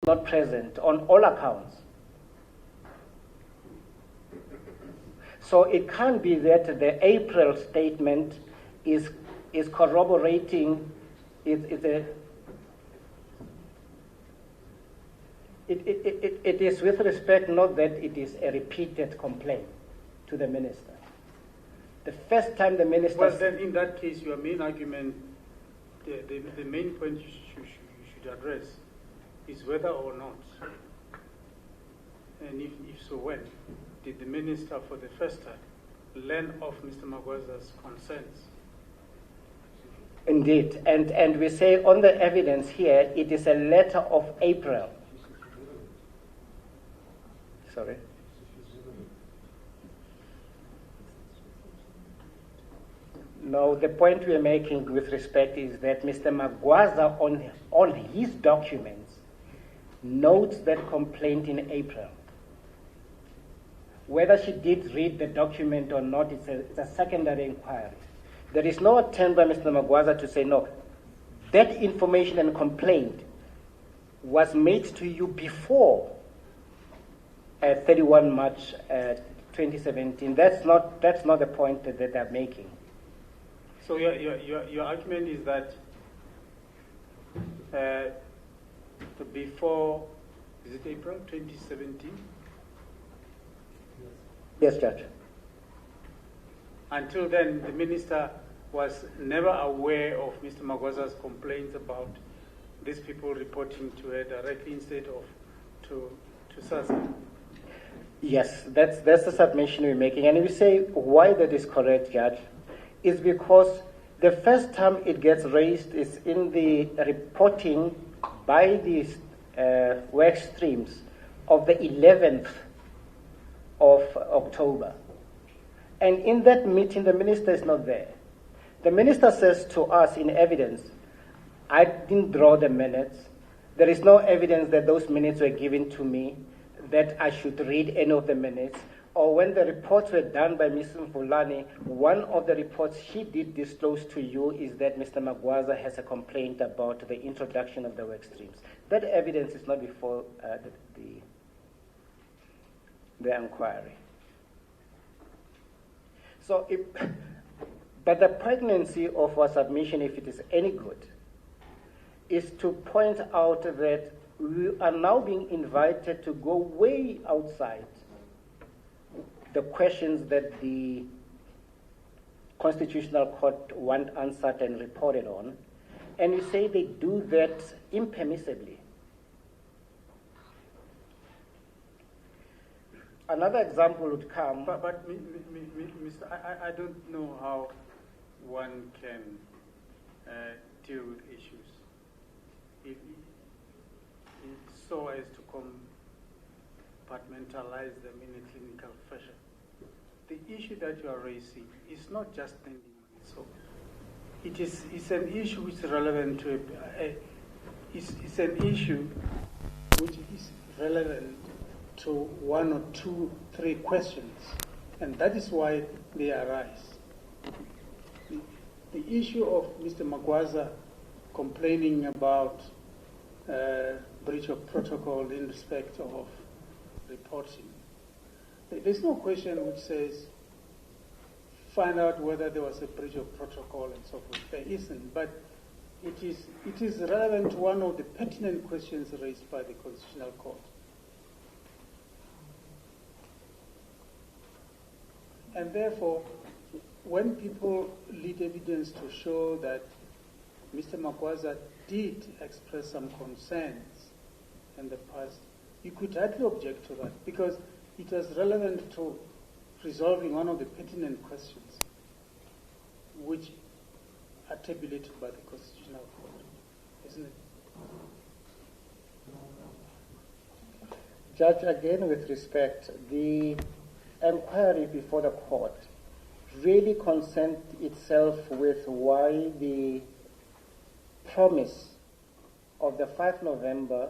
not present on all accounts. So it can't be that the April statement is corroborating it is with respect not that it is a repeated complaint to the minister. The first time the minister... Well, then in that case, your main argument, the main point you should address is whether or not, and if so, when, did the minister for the first time learn of Mr. Magwaza's concerns? Indeed, and we say on the evidence here, it is a letter of April. Sorry? No, the point we are making with respect is that Mr. Magwaza on his documents notes that complaint in April. Whether she did read the document or not, it's a secondary inquiry. There is no attempt by Mr. Magwaza to say, no, that information and complaint was made to you before 31 March 2017. That's not the point that they're making. So your argument is that before, is it April 2017? Yes, Judge. Until then, the minister was never aware of Mr. Magwaza's complaints about these people reporting to her directly instead of to SASSA. Yes, that's the submission we're making. And we say why that is correct, Judge, is because the first time it gets raised is in the reporting by these work streams of the 11th of October. And in that meeting, the minister is not there. The minister says to us in evidence, I didn't draw the minutes. There is no evidence that those minutes were given to me, that I should read any of the minutes. Or when the reports were done by Ms. Mvulane, one of the reports she did disclose to you is that Mr. Magwaza has a complaint about the introduction of the work streams. That evidence is not before the inquiry. So, but the pregnancy of our submission, if it is any good, is to point out that we are now being invited to go way outside the questions that the Constitutional Court want answered and reported on, and you say they do that impermissibly. Another example would come. But Mr. I don't know how one can deal with issues so as to compartmentalize them in a clinical fashion. The issue that you are raising is not just standing on its own. It's an issue which is relevant to it's an issue which is relevant to one or two, three questions, and that is why they arise. The issue of Mr. Magwaza complaining about breach of protocol in respect of reporting. There's no question which says find out whether there was a breach of protocol and so forth. There isn't, but it is relevant to one of the pertinent questions raised by the Constitutional Court. And therefore, when people lead evidence to show that Mr. Magwaza did express some concerns in the past, you could hardly object to that because it was relevant to resolving one of the pertinent questions which are tabulated by the Constitutional Court, isn't it? Judge, again with respect, the inquiry before the court really concerned itself with why the promise of the 5 November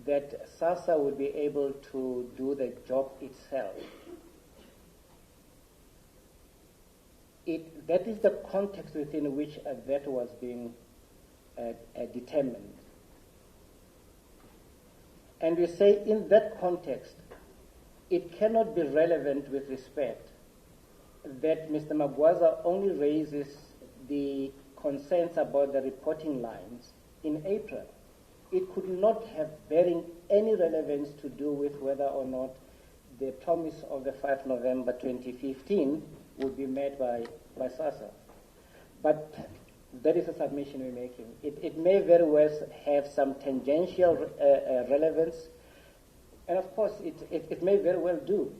that SASSA would be able to do the job itself. That is the context within which that was being determined. And we say in that context, it cannot be relevant with respect that Mr. Magwaza only raises the concerns about the reporting lines in April. It could not have bearing any relevance to do with whether or not the promise of the 5 November 2015 would be met by SASSA. But that is a submission we're making. It may very well have some tangential relevance, and of course it may very well do.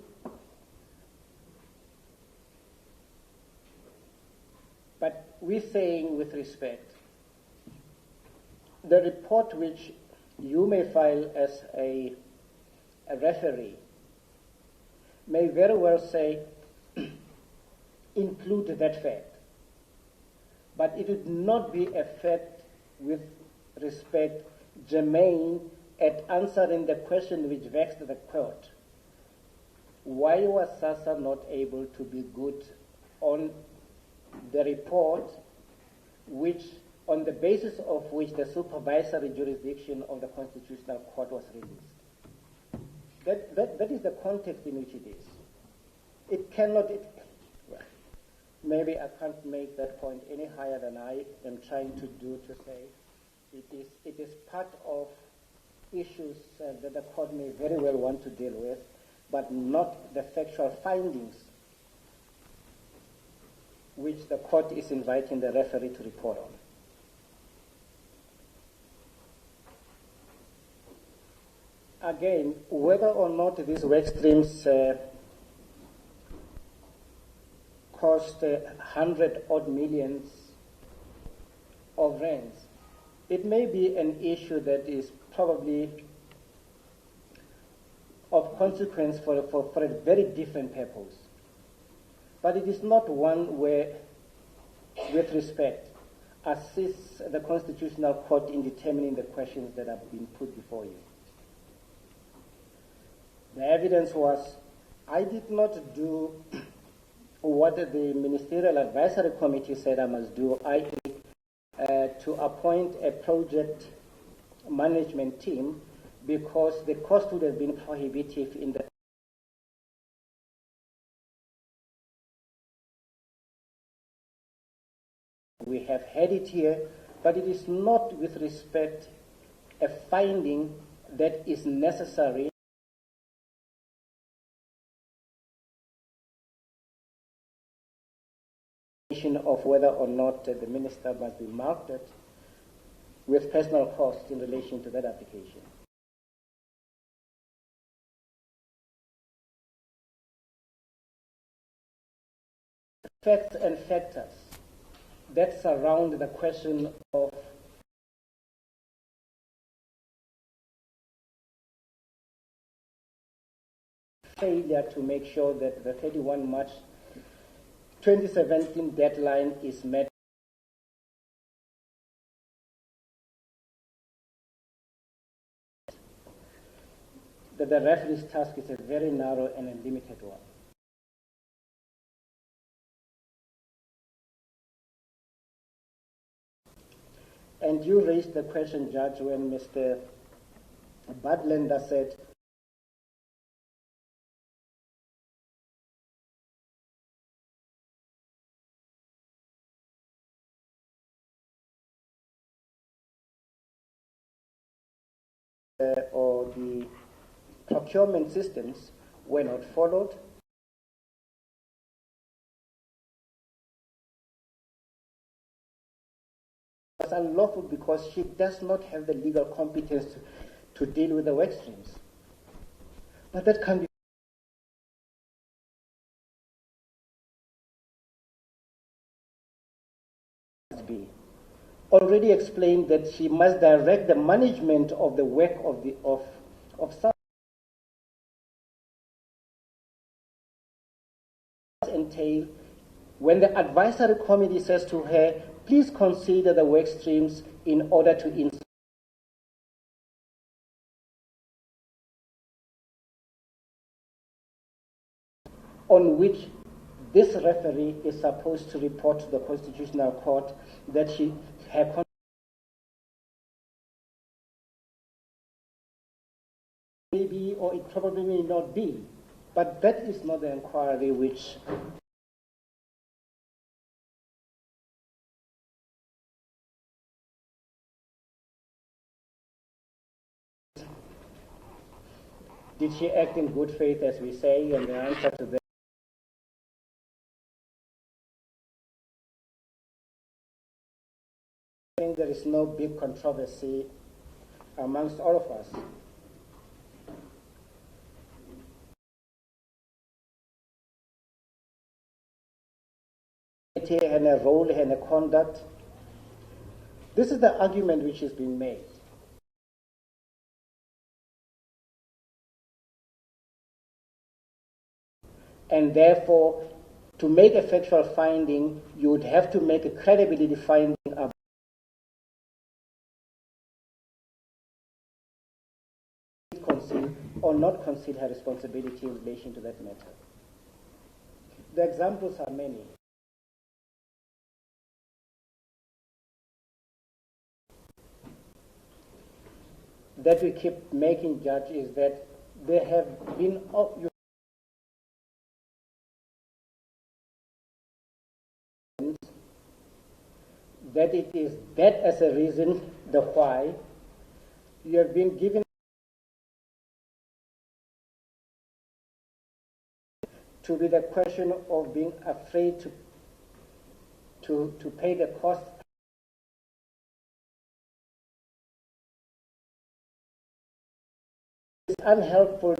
But we're saying with respect, the report which you may file as a referee may very well say, include that fact. But it would not be a fact with respect germane at answering the question which vexed the court. Why was SASSA not able to be good on the report which, on the basis of which the supervisory jurisdiction of the Constitutional Court was released? That is the context in which it is. It cannot, well, maybe I can't make that point any higher than I am trying to do, to say it is part of issues that the court may very well want to deal with, but not the factual findings which the court is inviting the referee to report on. again, whether or not these work streams cost 100-odd millions of rands, it may be an issue that is probably of consequence for a very different purpose. But it is not one where, with respect, assists the Constitutional Court in determining the questions that have been put before you. The evidence was, I did not do what the Ministerial Advisory Committee said I must do, i.e. To appoint a project management team, because the cost would have been prohibitive in the we have had it here, but it is not with respect a finding that is necessary of whether or not the minister must be marked with personal costs in relation to that application. Facts and factors that surround the question of failure to make sure that the 31 March 2017 deadline is met. That the referee's task is a very narrow and a limited one. And you raised the question, Judge, when Mr. Budlander said or the procurement systems were not followed. It was unlawful because she does not have the legal competence to deal with the work streams. But that can be already explained that she must direct the management of the work of SASSA entail when the advisory committee says to her, please consider the work streams in order to insert on which this referee is supposed to report to the Constitutional Court that her may be, or it probably may not be. But that is not the inquiry which did she act in good faith, as we say, and the answer to that I think there is no big controversy amongst all of us. And a role and a conduct. This is the argument which is being made. And therefore, to make a factual finding, you would have to make a credibility finding about conceal or not conceal her responsibility in relation to that matter. The examples are many. That we keep making, Judge, is that there have been that it is that as a reason, the why, you have been given to be the question of being afraid to pay the cost It's unhelpful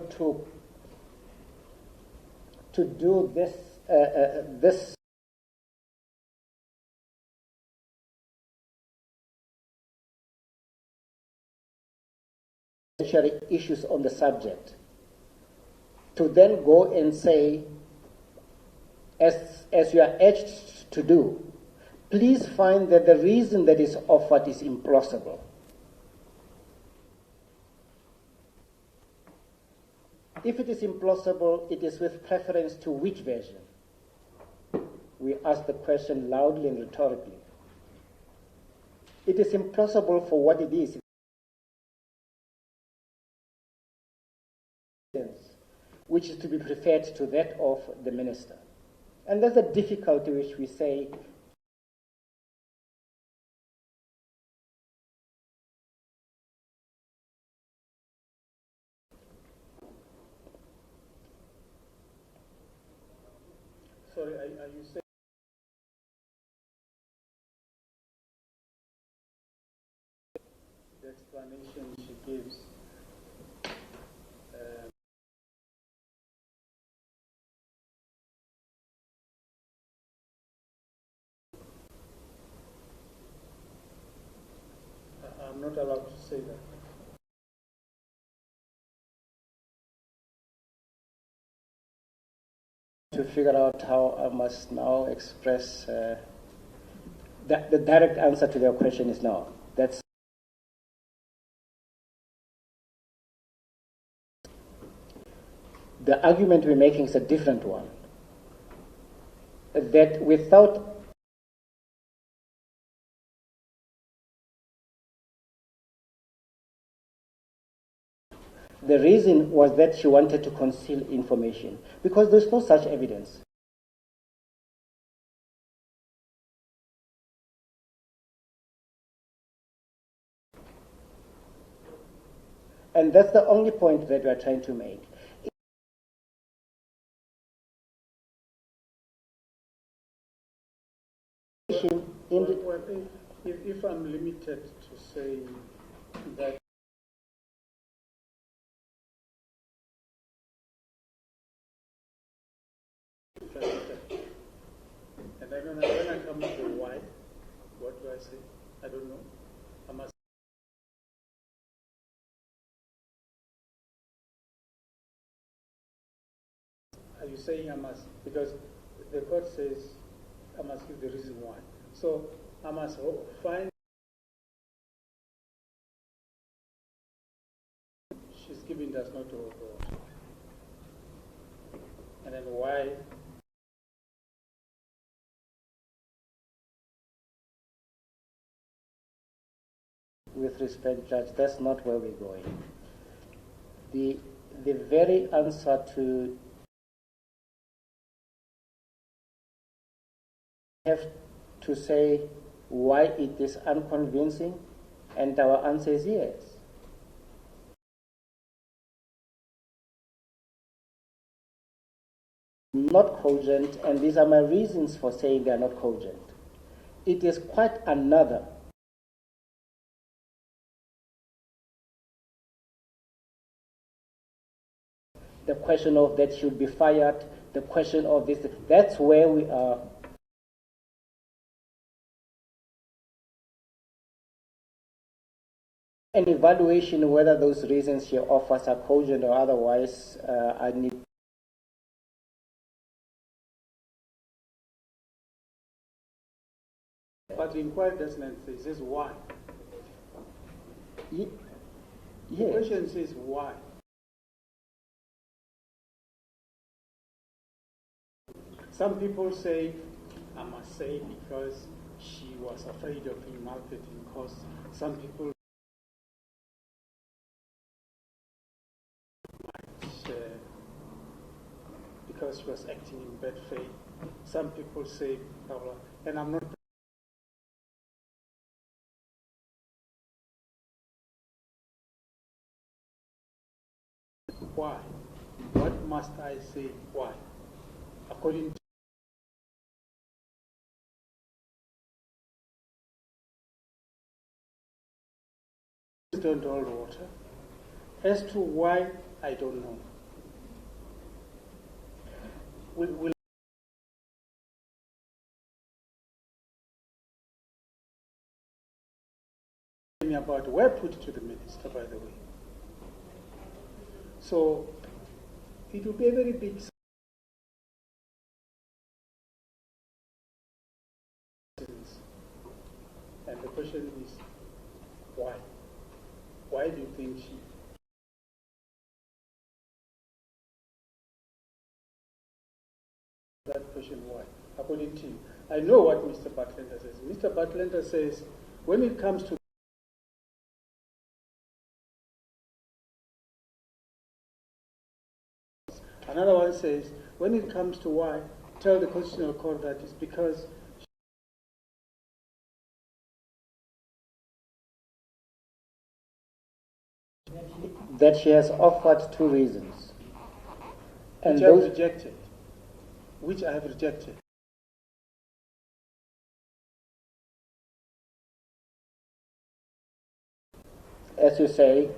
to do this this issues on the subject, to then go and say, as you are urged to do, please find that the reason that is offered is implausible. If it is implausible, it is with preference to which version? We ask the question loudly and rhetorically. It is implausible for what it is, which is to be preferred to that of the minister. And that's the difficulty which we say Sorry, are you saying the explanation she gives I'm not allowed to say that. to figure out how I must now express the direct answer to their question is no. That's the argument we're making is a different one. That without the reason was that she wanted to conceal information because there's no such evidence. And that's the only point that we are trying to make. Well, if I'm limited to say that and when I come up with why, what do I say? I don't know. I must. Are you saying I must? Because the court says I must give the reason why. So I must find she's giving does not hold water. And then why? With respect, Judge, that's not where we're going. The very answer to have to say why it is unconvincing, and our answer is yes. Not cogent, and these are my reasons for saying they are not cogent. It is quite another the question of that should be fired, the question of this, that's where we are. An evaluation whether those reasons she offers are cogent or otherwise, I need. But the inquiry doesn't say, it says why. Yes. The question says why. Some people say, I must say, because she was afraid of being marketed in cost. Some people because she was acting in bad faith. Some people say, blah, blah, and I'm not. Why? What must I say? Why? According to don't hold water, As to why, I don't know. We'll about were put to the minister, by the way. So it will be a very big sentence. And the question is, why? Why do you think she? That question, why? According to you. I know what Mr. Butlander says. Mr. Butlander says, when it comes to another one says, when it comes to why, tell the Constitutional Court that it's because that she has offered two reasons. And which I have rejected. Which I have rejected. As you say,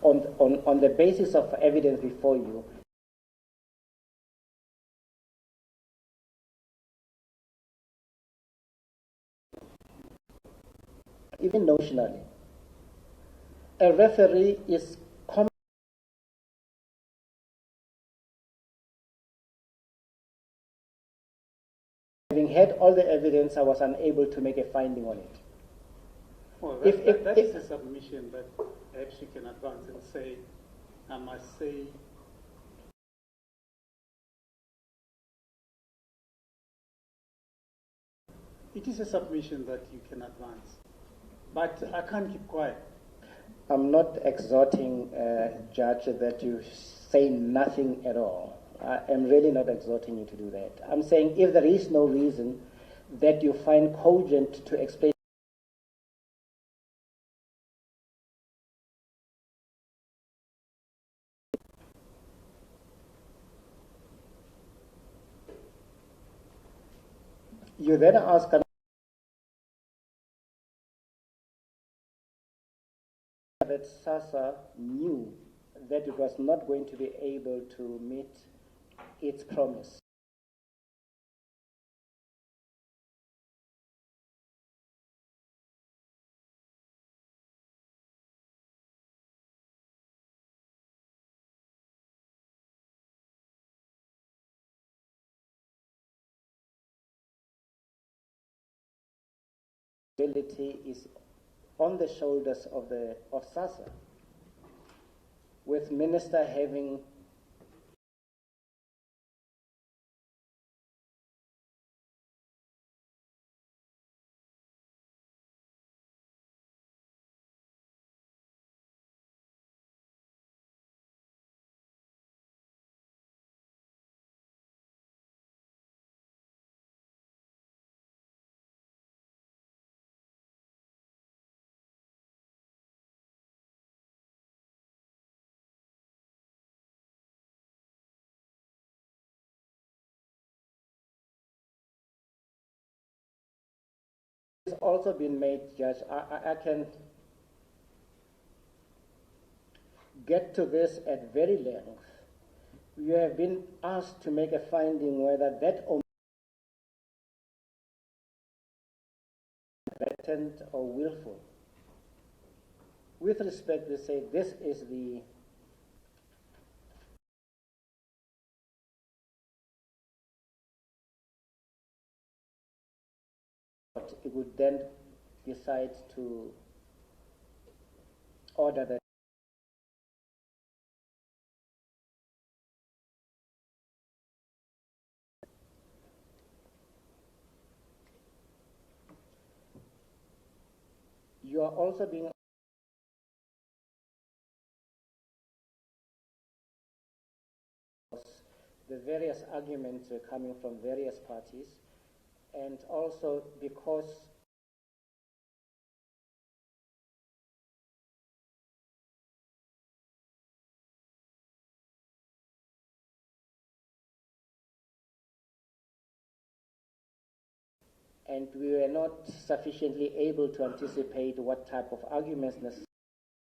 on the basis of evidence before you, even notionally, a referee is having had all the evidence, I was unable to make a finding on it. Well, that is a submission that perhaps you can advance and say, I must say, it is a submission that you can advance. But I can't keep quiet. I'm not exhorting, Judge, that you say nothing at all. I am really not exhorting you to do that. I'm saying if there is no reason that you find cogent to explain, you then ask that SASSA knew that it was not going to be able to meet its promise. Ability is on the shoulders of SASSA, with minister having also been made, Judge. I can get to this at very length. You have been asked to make a finding whether that omission is blatant or willful. With respect, they say this is the it would then decide to order that you are also being the various arguments were coming from various parties, and also because and we were not sufficiently able to anticipate what type of arguments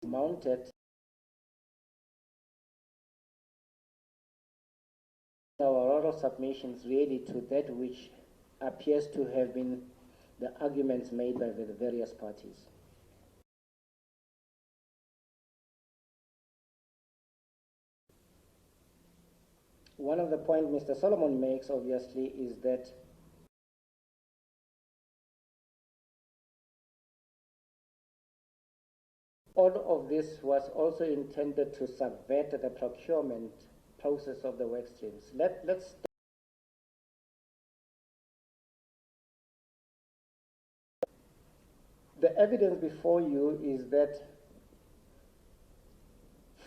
mounted our oral submissions really to that which appears to have been the arguments made by the various parties. One of the points Mr. Solomon makes, obviously, is that all of this was also intended to subvert the procurement process of the work streams. Let's the evidence before you is that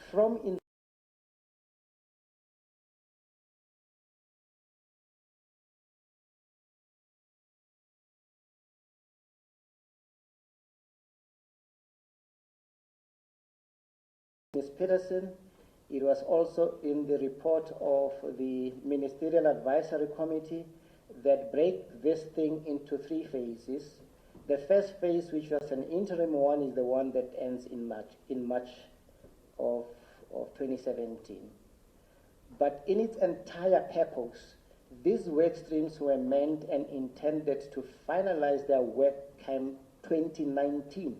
from in Ms. Peterson, it was also in the report of the Ministerial Advisory Committee that break this thing into three phases. The first phase, which was an interim one, is the one that ends in March of 2017. But in its entire purpose, these work streams were meant and intended to finalize their work come 2019.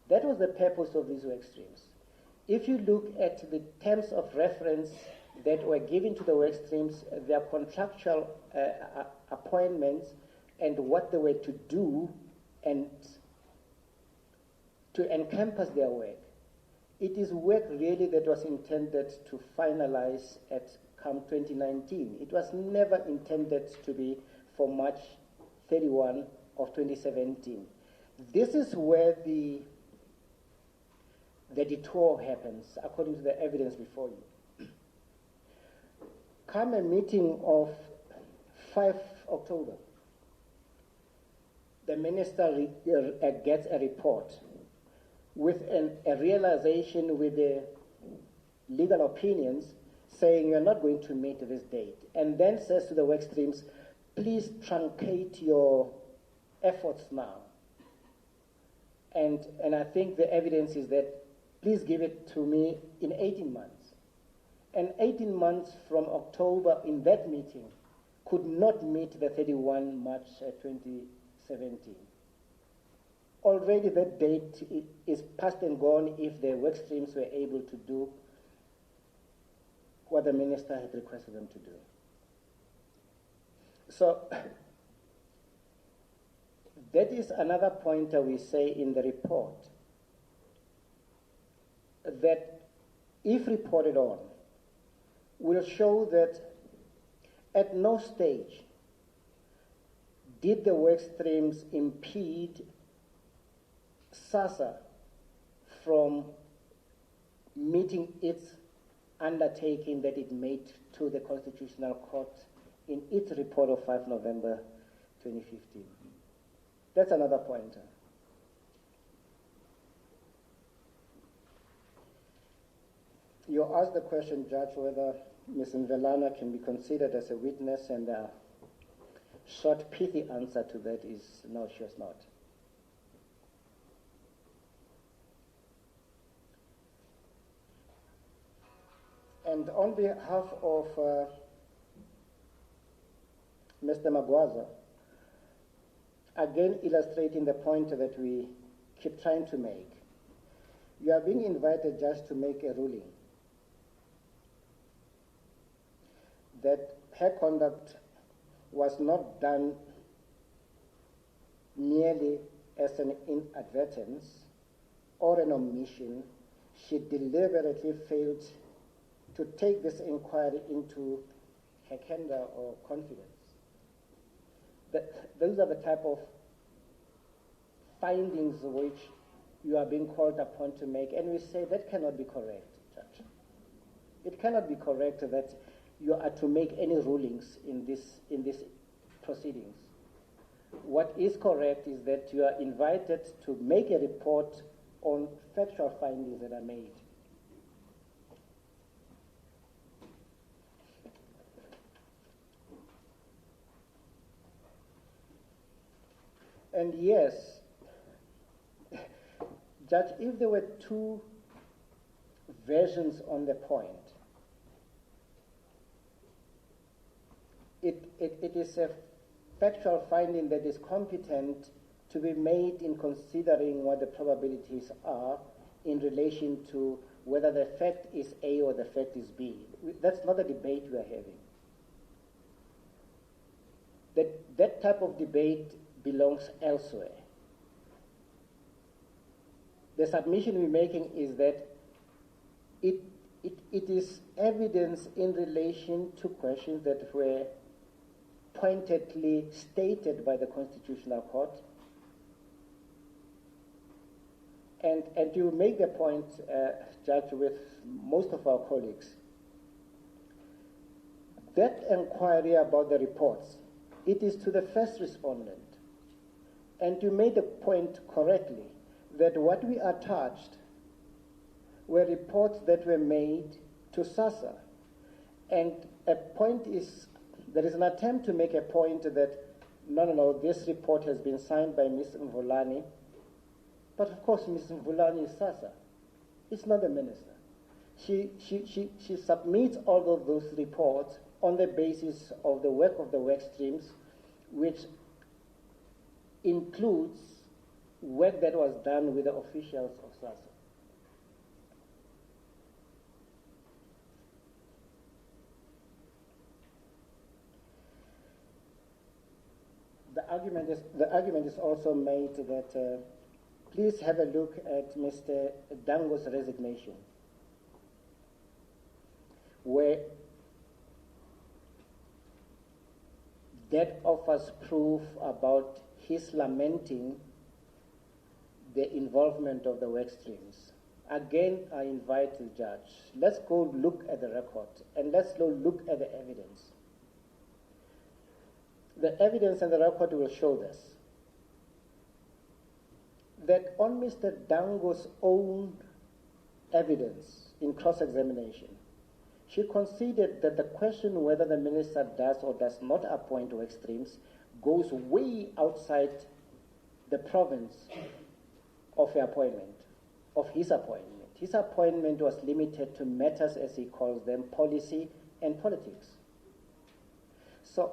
That was the purpose of these work streams. If you look at the terms of reference that were given to the work streams, their contractual appointments and what they were to do and to encompass their work, it is work really that was intended to finalize at come 2019. It was never intended to be for March 31 of 2017. This is where the detour happens, according to the evidence before you. Come a meeting of 5 October, the minister gets a report with a realization with the legal opinions saying you're not going to meet this date, and then says to the work streams, please truncate your efforts now. And I think the evidence is that please give it to me in 18 months. And 18 months from October in that meeting could not meet the 31 March 2017. Already that date is past and gone if the work streams were able to do what the minister had requested them to do. So that is another point that we say in the report, that if reported on, will show that at no stage did the work streams impede SASSA from meeting its undertaking that it made to the Constitutional Court in its report of 5 November 2015. That's another pointer. You asked the question, Judge, whether Ms. Mvelana can be considered as a witness, and the short, pithy answer to that is no, she was not. And on behalf of Mr. Magwaza, again illustrating the point that we keep trying to make, you are being invited, Judge, to make a ruling that her conduct was not done merely as an inadvertence or an omission. She deliberately failed to take this inquiry into her candor or confidence. Those are the type of findings which you are being called upon to make, and we say that cannot be correct, Judge. It cannot be correct that you are to make any rulings in this proceedings. What is correct is that you are invited to make a report on factual findings that are made. And yes, Judge, if there were two versions on the point, it is a factual finding that is competent to be made in considering what the probabilities are in relation to whether the fact is A or the fact is B. That's not a debate we are having. That type of debate belongs elsewhere. The submission we're making is that it is evidence in relation to questions that were pointedly stated by the Constitutional Court. And you make the point, Judge, with most of our colleagues, that inquiry about the reports, it is to the first respondent. And you made the point correctly that what we attached were reports that were made to SASSA. And a point is, there is an attempt to make a point that, no, this report has been signed by Ms. Mvulani. But of course, Ms. Mvulani is SASSA. It's not the minister. She submits all of those reports on the basis of the work of the work streams, which includes work that was done with the officials of SASSA. The argument is also made that please have a look at Mr. Dango's resignation, where that offers proof about his lamenting the involvement of the work streams. Again, I invite the judge, let's go look at the record and let's go look at the evidence. The evidence and the record will show this, that on Mr. Dango's own evidence in cross-examination, she conceded that the question whether the minister does or does not appoint work streams goes way outside the province of the appointment, of his appointment. His appointment was limited to matters, as he calls them, policy and politics. So,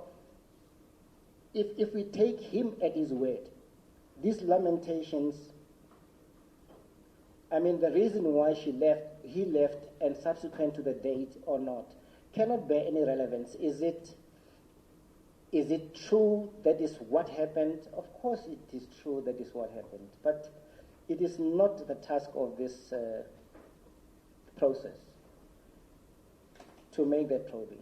if we take him at his word, these lamentations, I mean, the reason why he left, and subsequent to the date or not, cannot bear any relevance. Is it true that is what happened? Of course it is true that is what happened, but it is not the task of this process to make that probing.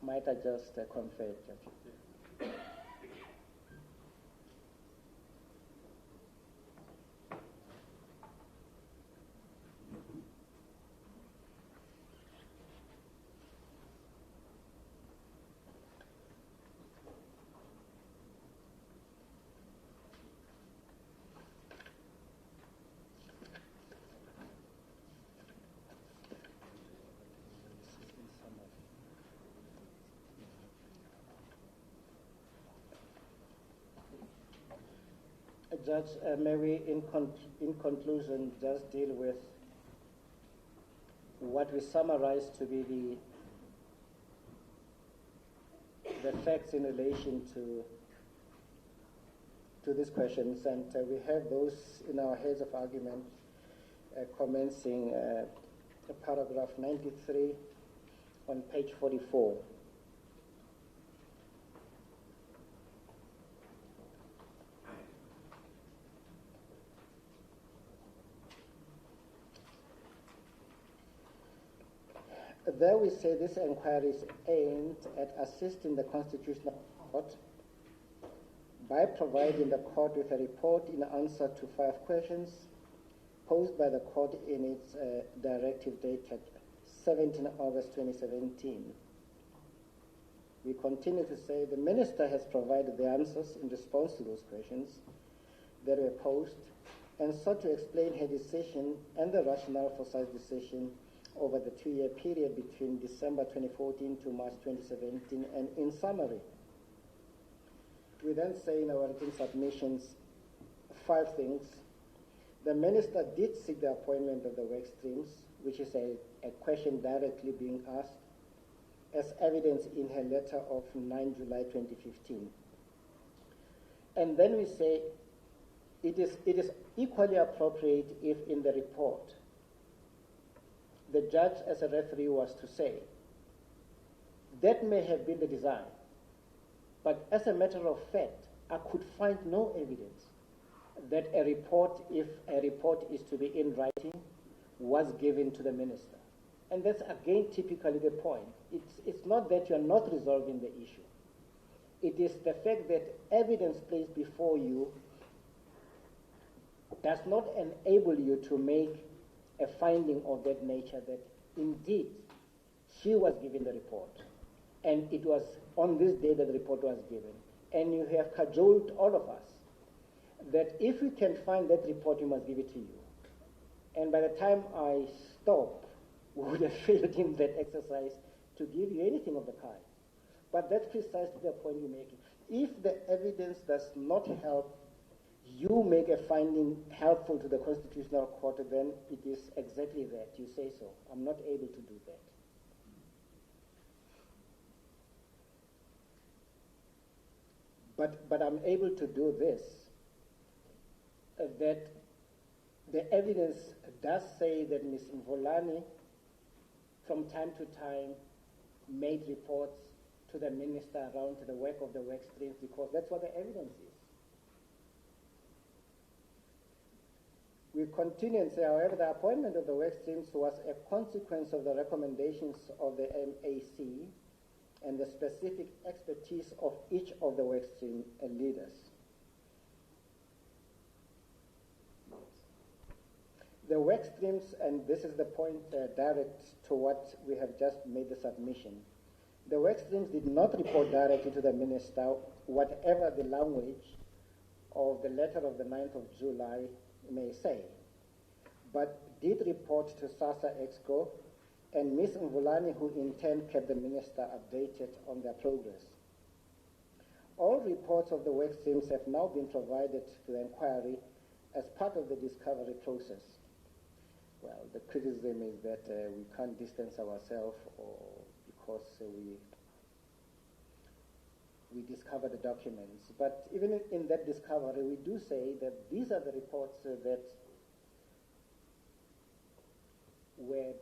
Might I just confer, Judge? Judge, may we, in conclusion, just deal with what we summarize to be the facts in relation to these questions, and we have those in our heads of argument, commencing paragraph 93 on page 44. There we say this inquiry is aimed at assisting the Constitutional Court by providing the court with a report in answer to 5 questions posed by the court in its directive dated 17 August 2017. We continue to say the Minister has provided the answers in response to those questions that were posed and sought to explain her decision and the rationale for such decision over the 2-year period between December 2014 to March 2017. And in summary, we then say in our written submissions 5 things. The minister did seek the appointment of the work streams, which is a question directly being asked, as evidenced in her letter of 9 July 2015. And then we say it is equally appropriate if in the report the judge as a referee was to say, that may have been the design, but as a matter of fact, I could find no evidence that a report, if a report is to be in writing, was given to the minister. And that's again typically the point. It's not that you're not resolving the issue. It is the fact that evidence placed before you does not enable you to make a finding of that nature that indeed she was given the report. And it was on this day that the report was given. And you have cajoled all of us that if you can find that report, you must give it to you. And by the time I stop, we would have failed in that exercise to give you anything of the kind. But that's precisely the point you're making. If the evidence does not help you make a finding helpful to the Constitutional Court, then it is exactly that. You say so. I'm not able to do that. But I'm able to do this, that the evidence does say that Ms. Mvolani from time to time made reports to the minister around the work of the work streams, because that's what the evidence is. We continue and say, however, the appointment of the work streams was a consequence of the recommendations of the MAC and the specific expertise of each of the work stream leaders. The work streams, and this is the point direct to what we have just made the submission, the work streams did not report directly to the minister, whatever the language of the letter of the 9th of July may say, but did report to SASSA Exco and Ms. Mvulani, who in turn kept the minister updated on their progress. All reports of the work streams have now been provided to the inquiry as part of the discovery process. Well, the criticism is that we can't distance ourselves or because we discover the documents. But even in that discovery, we do say that these are the reports that were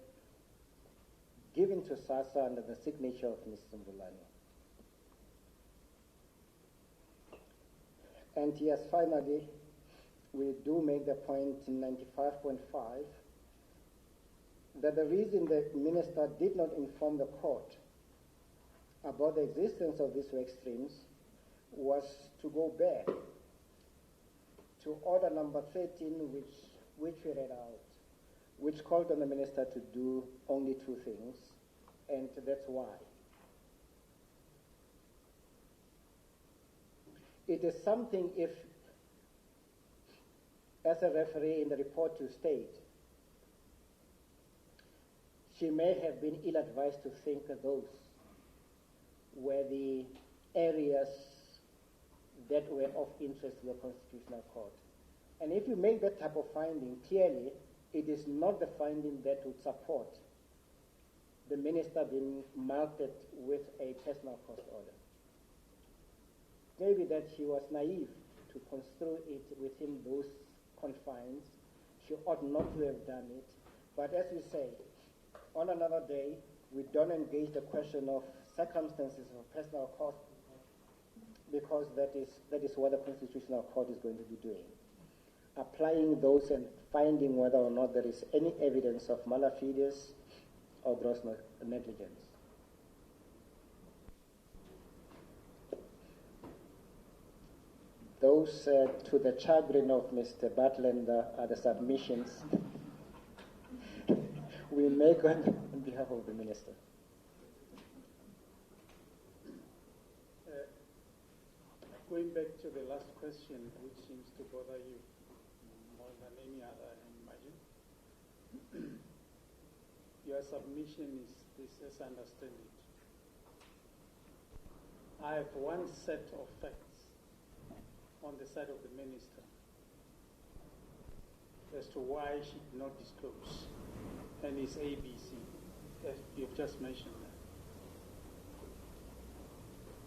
given to SASSA under the signature of Ms. Mvulani. And yes, finally, we do make the point in 95.5 that the reason the minister did not inform the court about the existence of these work streams was to go back to order number 13, which we read out, which called on the minister to do only 2 things, and that's why. It is something if, as a referee in the report you state, she may have been ill-advised to think that those were the areas that were of interest to the Constitutional Court. And if you make that type of finding, clearly it is not the finding that would support the minister being marked with a personal cost order. Maybe that she was naive to construe it within those confines. She ought not to have done it. But as we say, on another day, we don't engage the question of circumstances of personal cost, because that is what the Constitutional Court is going to be doing. Applying those and finding whether or not there is any evidence of malafidus or gross negligence. Those, to the chagrin of Mr. Butlander, are the submissions we make on behalf of the minister. Going back to the last question, which seems to bother you more than any other, I imagine. your submission is this, as I understand it. I have one set of facts on the side of the minister as to why she did not disclose, and it's ABC, as you've just mentioned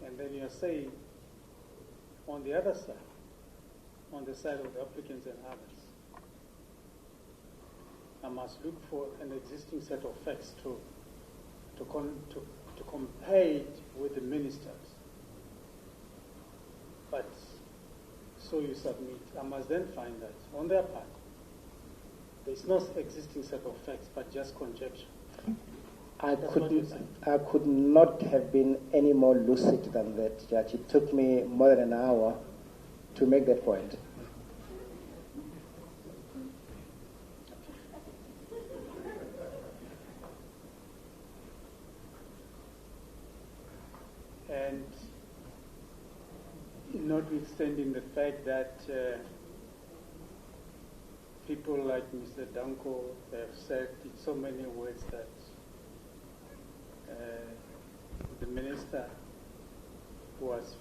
that. And then you're saying, on the other side, on the side of the applicants and others, I must look for an existing set of facts to compare it with the ministers. But so you submit. I must then find that on their part, there is no existing set of facts, but just conjecture. I could not have been any more lucid than that, Judge. It took me more than an hour to make that point. And notwithstanding the fact that people like Mr. Danko have said in so many words that the minister was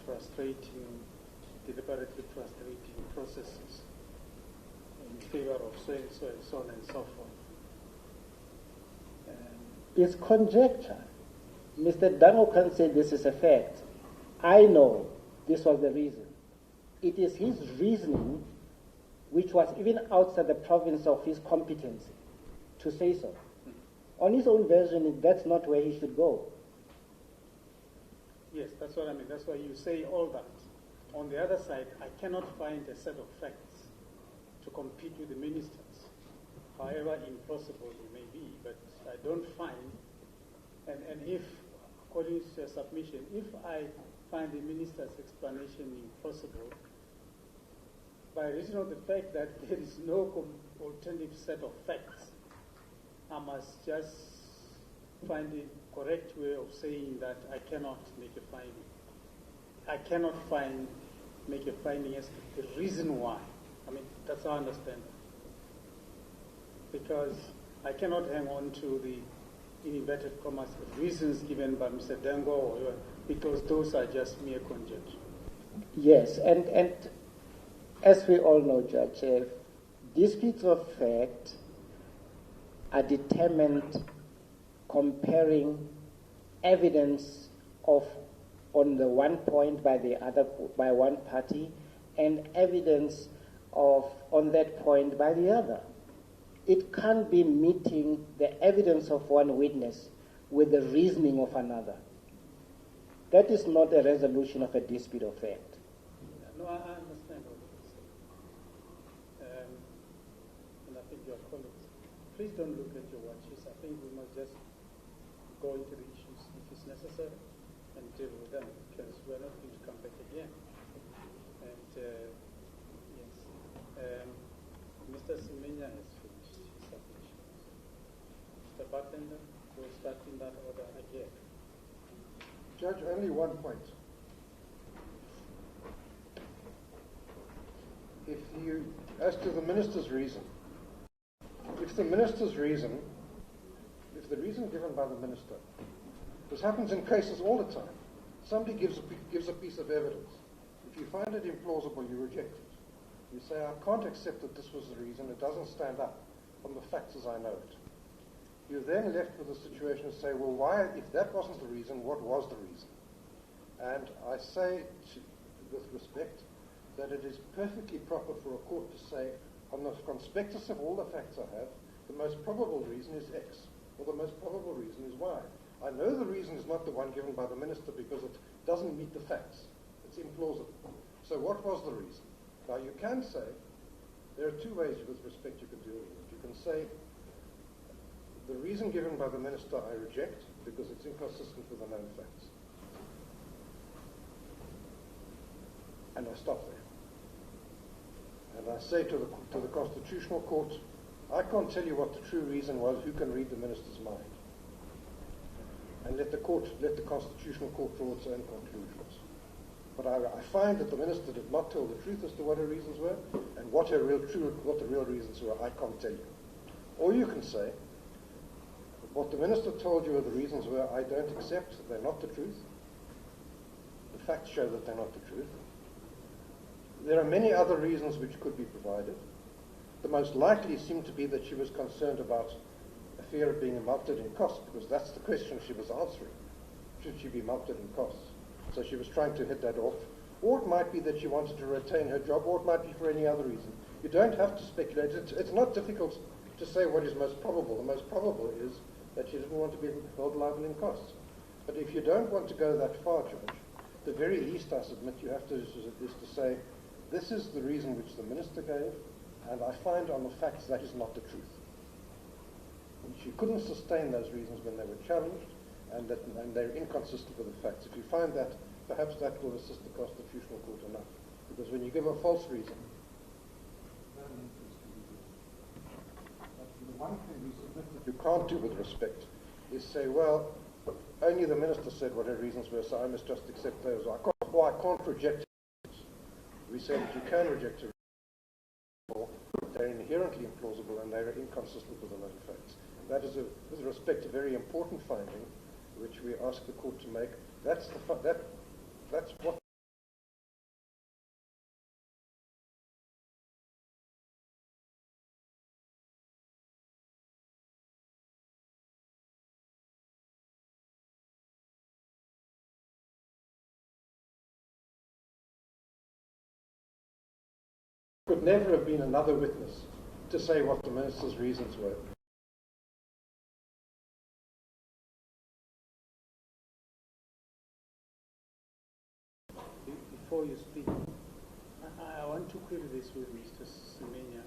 deliberately frustrating processes in favor of so-and-so and so on and so forth. It's conjecture. Mr. Dango can say this is a fact. I know this was the reason. It is his reasoning which was even outside the province of his competence to say so. On his own version, that's not where he should go. Yes, that's what I mean. That's why you say all that. On the other side, I cannot find a set of facts to compete with the ministers, however implausible they may be, but I don't find, and if, according to your submission, if I find the minister's explanation implausible, by reason of the fact that there is no alternative set of facts, I must just find a correct way of saying that I cannot make a finding. I cannot make a finding as to the reason why. I mean, that's how I understand it. Because I cannot hang on to the, in inverted commas, reasons given by Mr. Dango or whoever, because those are just mere conjecture. Yes, and as we all know, Judge, disputes of fact are determined comparing evidence of on the one point by one party and evidence of on that point by the other. It can't be meeting the evidence of one witness with the reasoning of another. That is not a resolution of a dispute of fact. No, I understand what you're saying. And I think your colleagues, please don't look at your watches. I think we must just go into the issues if it's necessary and deal with them, because we're not going to come back again. And yes, Mr. Simenya has finished his submission. Mr. Bartender, we'll start in that order again. Judge, only one point. As to the minister's reason, if the reason given by the minister, this happens in cases all the time, somebody gives a piece of evidence. If you find it implausible, you reject it. You say, I can't accept that this was the reason, it doesn't stand up from the facts as I know it. You're then left with a situation to say, well, why, if that wasn't the reason, what was the reason? And I say, with respect, that it is perfectly proper for a court to say, on the conspectus of all the facts I have, the most probable reason is X, or the most probable reason is Y. I know the reason is not the one given by the minister because it doesn't meet the facts. It's implausible. So what was the reason? Now you can say, there are two ways with respect you can deal with it. You can say, the reason given by the minister I reject because it's inconsistent with the known facts. And I stop there. And I say to the Constitutional Court, I can't tell you what the true reason was. Who can read the minister's mind? And let the Constitutional Court draw its own conclusions. But I find that the minister did not tell the truth as to what her reasons were, and what the real reasons were, I can't tell you. Or you can say, the What the minister told you are the reasons where I don't accept, they're not the truth. The facts show that they're not the truth. There are many other reasons which could be provided. The most likely seemed to be that she was concerned about a fear of being mulcted in costs, because that's the question she was answering. Should she be mulcted in costs? So she was trying to hit that off. Or it might be that she wanted to retain her job, or it might be for any other reason. You don't have to speculate. It's not difficult to say what is most probable. The most probable is that she didn't want to be held liable in costs. But if you don't want to go that far, George, the very least I submit you have to is to say, this is the reason which the minister gave, and I find on the facts that is not the truth. And she couldn't sustain those reasons when they were challenged, and they're inconsistent with the facts. If you find that, perhaps that will assist the Constitutional Court enough. Because when you give a false reason, the one thing we submit that you can't do with respect is say, well, only the minister said what her reasons were, so I must just accept those. I can't reject it. We say that you can reject it. They're inherently implausible and they're inconsistent with the known facts. That is, with respect, a very important finding, which we ask the court to make. That's what. Could never have been another witness to say what the minister's reasons were. Before you speak, I want to query this with Mr. Semenya.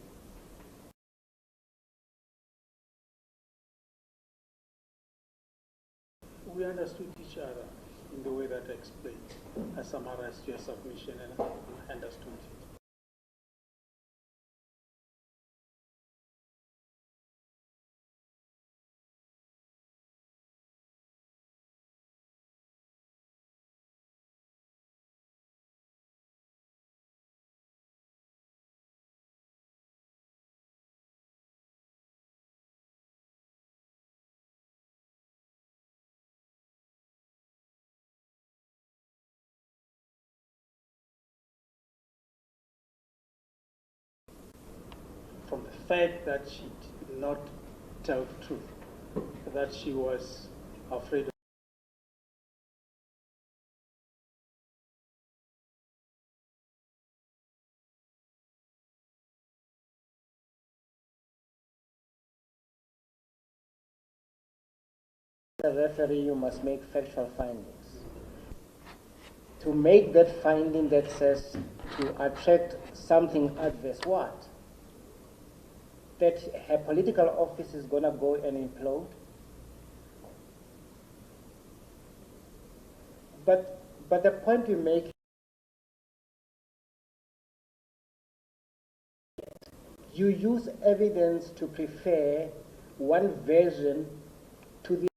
We understood each other in the way that I explained. I summarized your submission and I understood it. From the fact that she did not tell the truth, that she was afraid of the referee, you must make factual findings. To make that finding that says to attract something adverse, what? That her political office is going to go and implode? But the point you make, you use evidence to prefer one version to the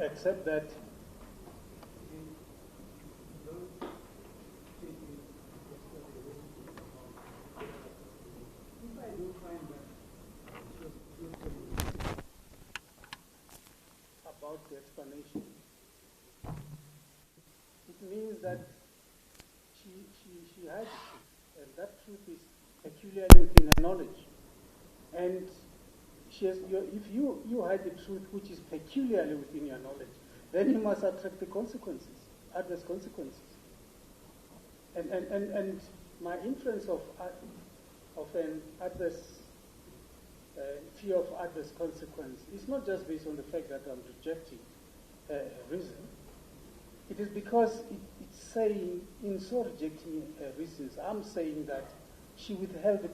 except that about the explanation. It means that she hides the truth, and that truth is peculiar within her knowledge. And she has, if you hide the truth which is peculiarly within your knowledge, then you must attract the consequences, adverse consequences. And my inference of an adverse fear of adverse consequence is not just based on the fact that I'm rejecting reason. It is because it's saying, in so rejecting reasons, I'm saying that she withheld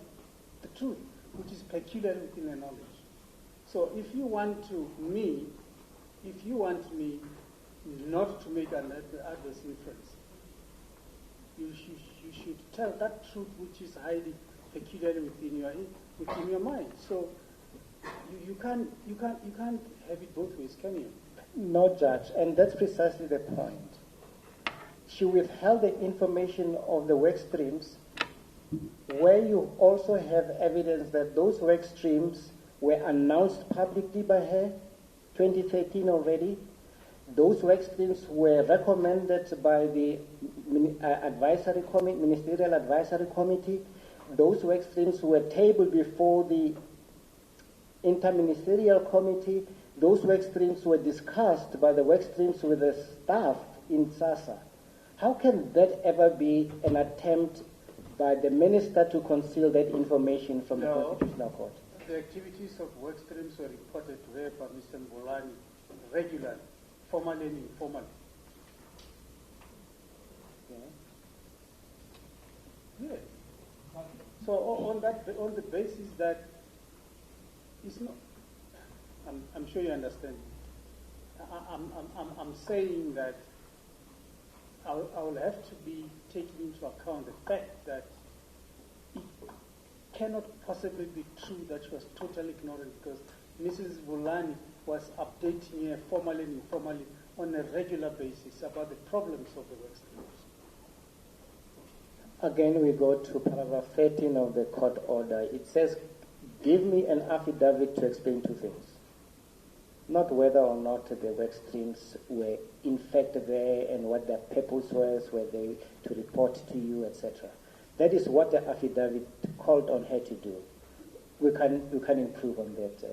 the truth, which is peculiar within her knowledge. So if you want me if you want me not to make an adverse inference, you should tell that truth which is highly peculiarly within your mind. So you can't have it both ways, can you? No, Judge, and that's precisely the point. She withheld the information of the work streams where you also have evidence that those work streams were announced publicly by her, 2013 already. Those work streams were recommended by the Ministerial Advisory Committee. Those work streams were tabled before the Interministerial Committee. Those work streams were discussed by the work streams with the staff in SASSA. How can that ever be an attempt by the minister to conceal that information from the Constitutional Court? The activities of work streams were reported to her by Mr. Mbulani regularly, formally and informally. Yes. So on the basis that it's not, I'm sure you understand. I'm saying that I will have to be taking into account the fact that it cannot possibly be true that she was totally ignorant, because Mrs. Vulani was updating her formally and informally on a regular basis about the problems of the work streams. Again, we go to paragraph 13 of the court order. It says, give me an affidavit to explain two things. Not whether or not the work streams were in fact there and what their purpose was, were they to report to you, etc. That is what the affidavit called on her to do. We can improve on that.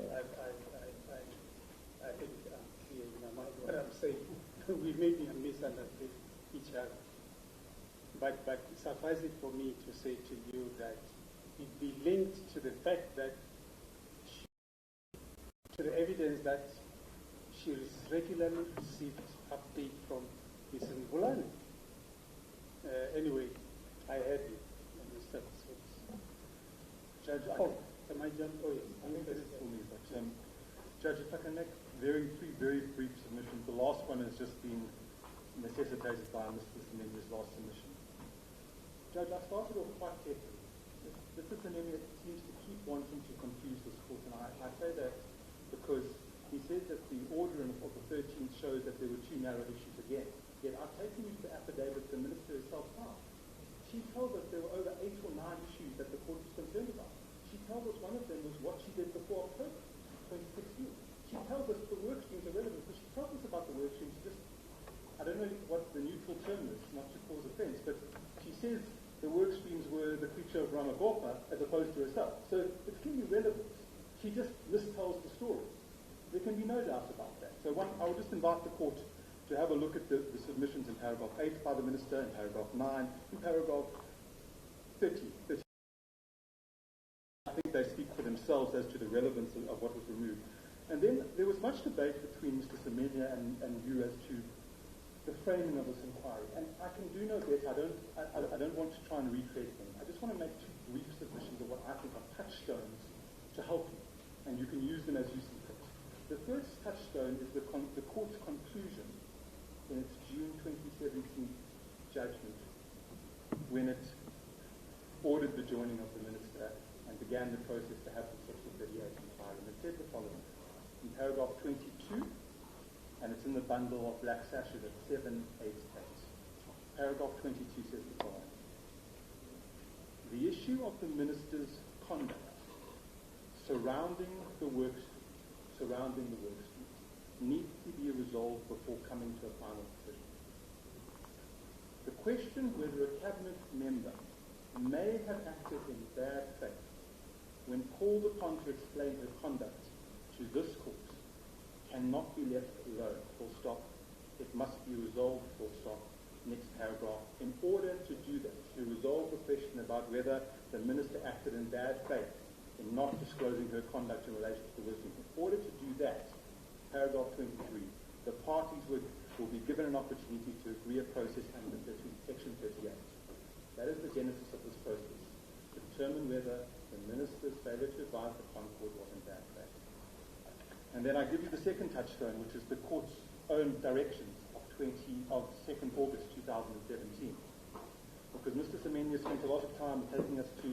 I think I'm clear in my mind what I'm saying. We may be misunderstood each other. But suffice it for me to say to you that it be linked to the fact that to the evidence that she regularly received update from Mrs. Mbulani. Anyway, I heard you. Judge, am I jumping? Oh, yes. I think that is for me. But, Judge, if I can make three very brief submissions. The last one has just been necessitated by Mr. Simenya's last submission. Judge, I started off quite carefully. Mr. Semenya seems to keep wanting to confuse this court, and I say that because he says that the order of the 13th shows that there were two narrow issues again. Yet I've taken you to the affidavit the minister herself found. She told us there were over 8 or 9 issues that the court was concerned about. She told us one of them was what she did before October 2016. She tells us the work streams are relevant, but she tells us about the work streams just, I don't know what the neutral term is, not to cause offense, but she says the work streams were the creature of Ramagopha as opposed to herself. So it's clearly relevant. She just mistells the story. There can be no doubt about that. So I will just invite the court to have a look at the submissions in paragraph 8 by the minister, in paragraph 9, in paragraph 30. I think they speak for themselves as to the relevance of what was removed. And then there was much debate between Mr. Semenya and you as to the framing of this inquiry. And I can do no better. I don't want to try and recreate them. I just want to make 2 brief submissions of what I think are touchstones to help you. And you can use them as you see fit. The first touchstone is the court's conclusion in its June 2017 judgment when it ordered the joining of the minister and began the process to have the Section 38 inquiry. And it said the following in paragraph 22, and it's in the bundle of black sashes at 788. Paragraph 22 says the following. The issue of the minister's conduct surrounding the work streams needs to be resolved before coming to a final decision. The question whether a cabinet member may have acted in bad faith when called upon to explain her conduct to this court cannot be left alone, full stop. It must be resolved, full stop. Next paragraph. In order to do that, to resolve the question about whether the minister acted in bad faith in not disclosing her conduct in relation to the wisdom, in order to do that, paragraph 23, the parties will be given an opportunity to agree a process under Section 38. That is the genesis of this process, to determine whether the minister's failure to advise the Concord was in bad faith. And And then I give you the second touchstone, which is the court's own directions of 2nd August 2017. Because Mr. Semenya spent a lot of time taking us to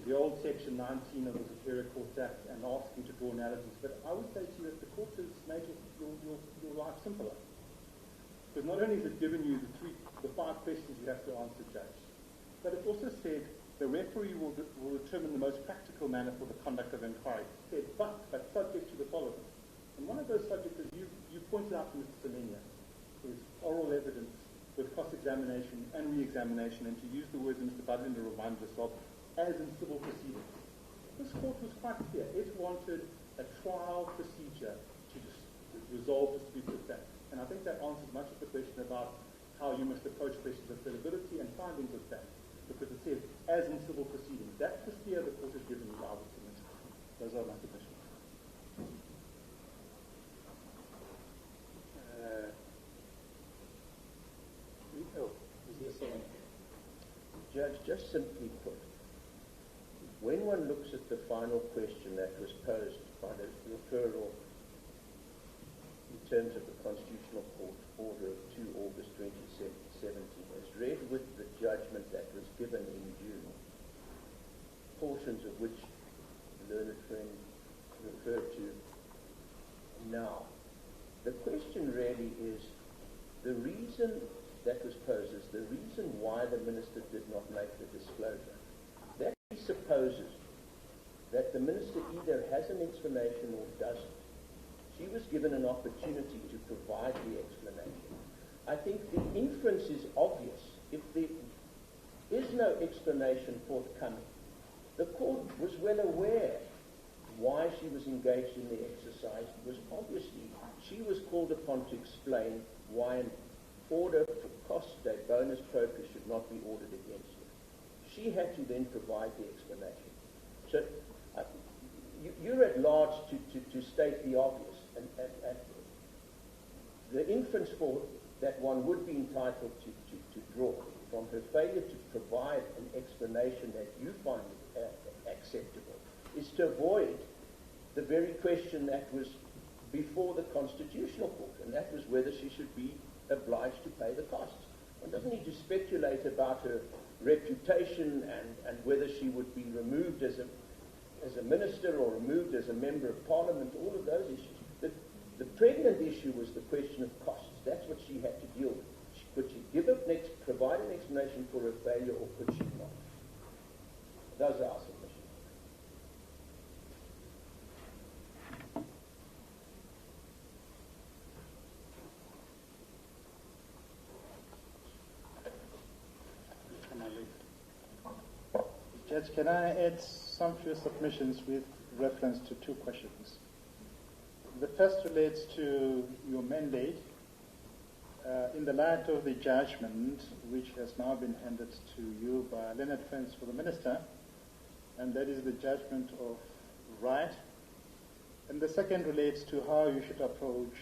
the old Section 19 of the Superior Courts Act and asking to draw analogies. But I would say to you that the court has made your life simpler. Because not only has it given you the 5 questions you have to answer, Judge, but it also said the referee will determine the most practical manner for the conduct of inquiry. It said, but subject to the following. And one of those subjects, as you pointed out to Mr. Semenya, is oral evidence with cross-examination and re-examination, and to use the words Mr. Budlinder reminded us of, as in civil proceedings. This court was quite clear. It wanted a trial procedure to resolve disputes of fact. And I think that answers much of the question about how you must approach questions of credibility and findings of fact. Because it says, as in civil proceedings. That's the steer the court has given you, I would submit. Those are my submissions. Judge, just simply put, when one looks at the final question that was posed by the referral in terms of the Constitutional Court order of 2 August 2017, as read with the judgment that was given in June, portions of which the learned friend referred to now, the question really is the reason that was posed is the reason why the minister did not make the disclosure. That supposes that the minister either has an explanation or doesn't. She was given an opportunity to provide the explanation. I think the inference is obvious. If there is no explanation forthcoming, the court was well aware why she was engaged in the exercise. It was obviously she was called upon to explain why an order for cost a bonus propria should not be ordered against her. She had to then provide the explanation. So you're at large to state the obvious. And the inference for that one would be entitled to draw from her failure to provide an explanation that you find acceptable is to avoid the very question that was before the Constitutional Court, and that was whether she should be obliged to pay the costs. One doesn't need to speculate about her reputation and whether she would be removed as a minister or removed as a member of Parliament, all of those issues. The pregnant issue was the question of costs. That's what she had to deal with. Could she provide an explanation for her failure, or could she not? Those are our submissions. Judge, can I add some few submissions with reference to 2 questions? The first relates to your mandate in the light of the judgment which has now been handed to you by Leonard Friends for the Minister, and that is the judgment of right. And the second relates to how you should approach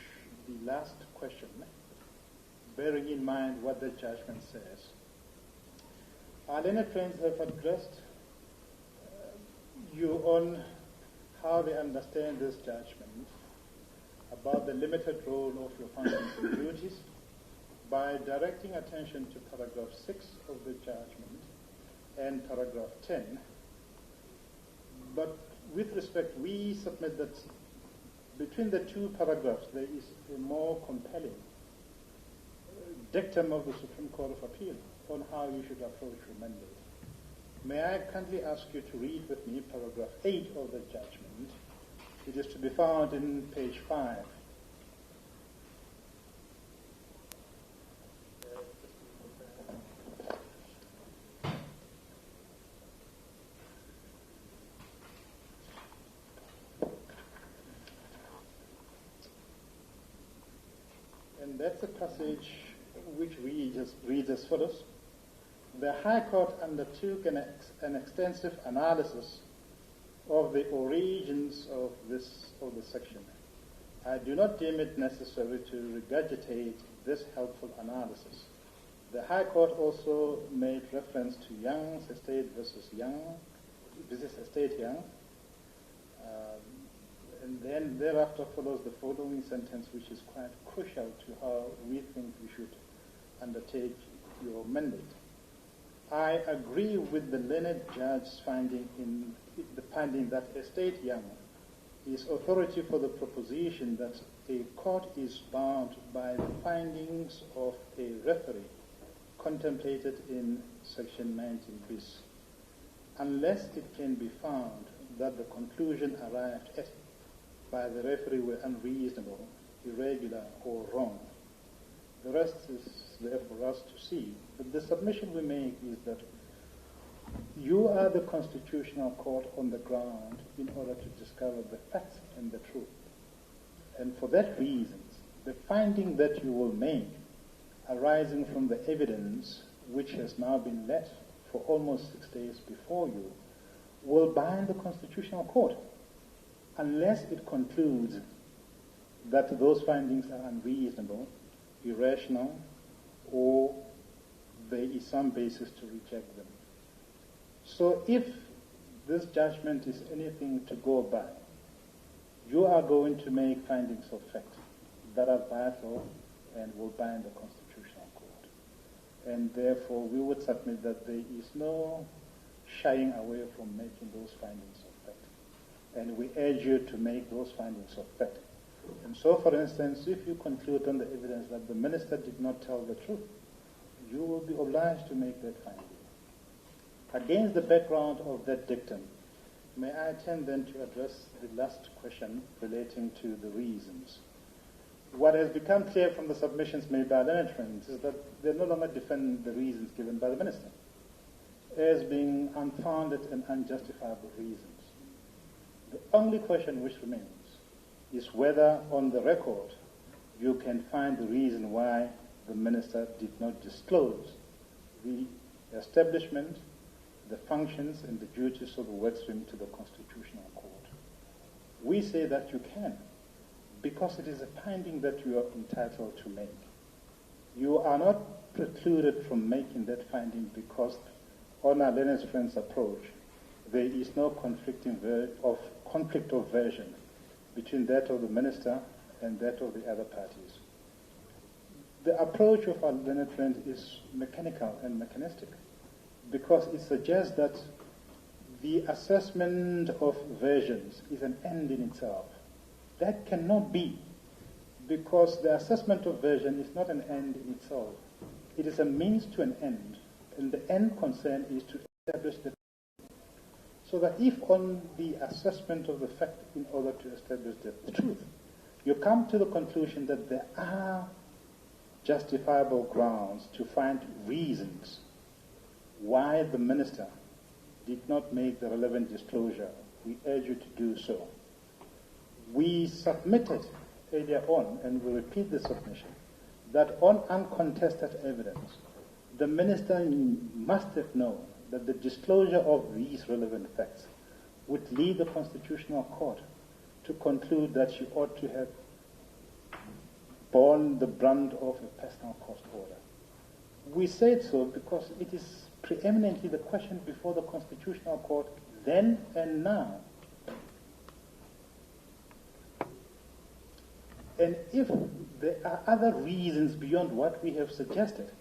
the last question, bearing in mind what the judgment says. Our Leonard Friends have addressed you on how they understand this judgment about the limited role of your functions and duties by directing attention to paragraph 6 of the judgment and paragraph 10. But with respect, we submit that between the 2 paragraphs there is a more compelling dictum of the Supreme Court of Appeal on how you should approach your mandate. May I kindly ask you to read with me paragraph 8 of the judgment. It is to be found in page 5. And that's a passage which reads as follows. The High Court undertook an extensive analysis of the origins of the section. I do not deem it necessary to regurgitate this helpful analysis. The High Court also made reference to Young's Estate versus Young, And then thereafter follows the following sentence, which is quite crucial to how we think we should undertake your mandate. I agree with the learned judge's finding that a state young is authority for the proposition that a court is bound by the findings of a referee contemplated in section 19 bis, unless it can be found that the conclusion arrived at by the referee were unreasonable, irregular, or wrong. The rest is there for us to see. But the submission we make is that you are the constitutional court on the ground in order to discover the facts and the truth. And for that reason, the finding that you will make arising from the evidence which has now been let for almost 6 days before you will bind the constitutional court unless it concludes that those findings are unreasonable, irrational, or there is some basis to reject them. So if this judgment is anything to go by, you are going to make findings of fact that are vital and will bind the constitutional court. And therefore, we would submit that there is no shying away from making those findings of fact. And we urge you to make those findings of fact. And so, for instance, if you conclude on the evidence that the minister did not tell the truth, you will be obliged to make that finding. Against the background of that dictum, may I attempt then to address the last question relating to the reasons. What has become clear from the submissions made by learned friends is that they no longer defend the reasons given by the minister as being unfounded and unjustifiable reasons. The only question which remains is whether on the record you can find the reason why the minister did not disclose the establishment, the functions and the duties of the workstream to the Constitutional Court. We say that you can, because it is a finding that you are entitled to make. You are not precluded from making that finding because on our learned friends approach, there is no conflict of version between that of the minister and that of the other parties. The approach of our learned friend is mechanical and mechanistic because it suggests that the assessment of versions is an end in itself. That cannot be, because the assessment of version is not an end in itself. It is a means to an end, and the end concern is to establish the so that if on the assessment of the fact in order to establish the truth, you come to the conclusion that there are justifiable grounds to find reasons why the minister did not make the relevant disclosure, we urge you to do so. We submitted earlier on, and we repeat the submission, that on uncontested evidence, the minister must have known that the disclosure of these relevant facts would lead the Constitutional Court to conclude that she ought to have borne the brunt of a personal cost order. We said so because it is preeminently the question before the Constitutional Court then and now. And if there are other reasons beyond what we have suggested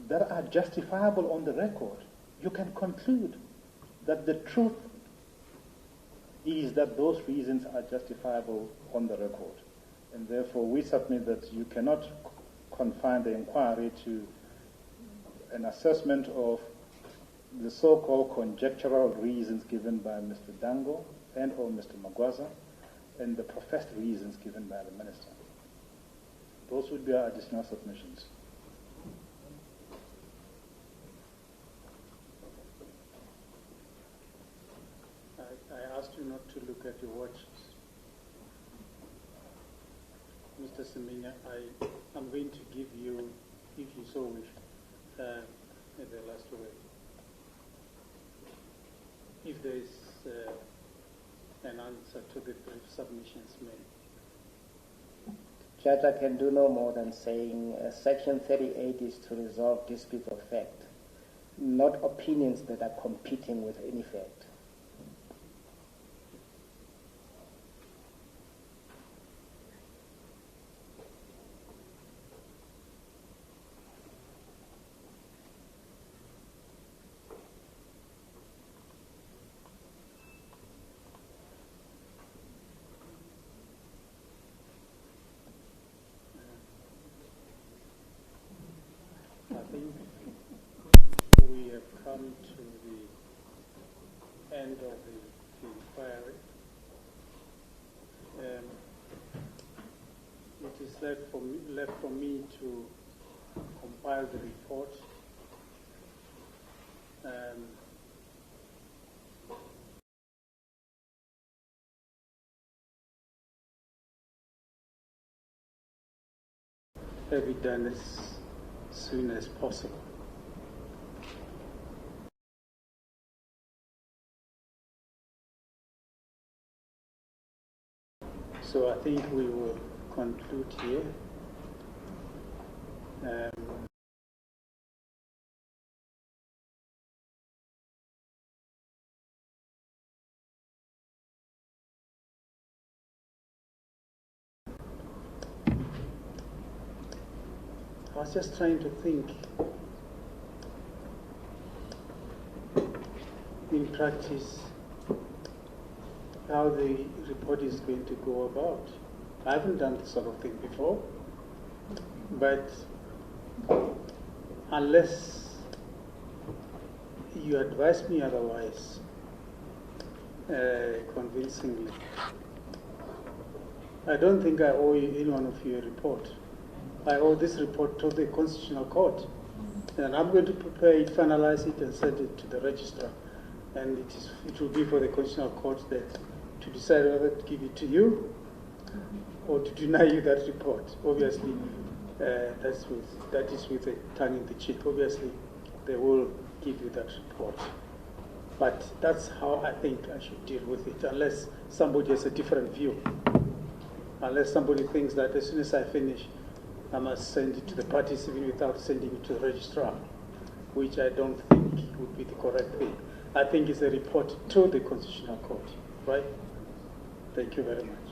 that are justifiable on the record, you can conclude that the truth is that those reasons are justifiable on the record. And therefore we submit that you cannot confine the inquiry to an assessment of the so-called conjectural reasons given by Mr. Dango and or Mr. Magwaza and the professed reasons given by the minister. Those would be our additional submissions. I asked you not to look at your watches. Mr. Semenya, I'm going to give you, if you so wish, the last word. If there is an answer to the brief submissions made. Judge, I can do no more than saying Section 38 is to resolve disputes of fact, not opinions that are competing with any fact. end of the inquiry. It is left for me to compile the report. Have it done as soon as possible. So I think we will conclude here. I was just trying to think in practice how the report is going to go about. I haven't done this sort of thing before, but unless you advise me otherwise convincingly, I don't think I owe any one of you a report. I owe this report to the Constitutional Court, and I'm going to prepare it, finalize it, and send it to the registrar. And it will be for the Constitutional Court to decide whether to give it to you or to deny you that report. Obviously, that is with a tongue in the cheek. Obviously, they will give you that report. But that's how I think I should deal with it, unless somebody has a different view. Unless somebody thinks that as soon as I finish, I must send it to the parties even without sending it to the registrar, which I don't think would be the correct thing. I think it's a report to the Constitutional Court, right? Thank you very much.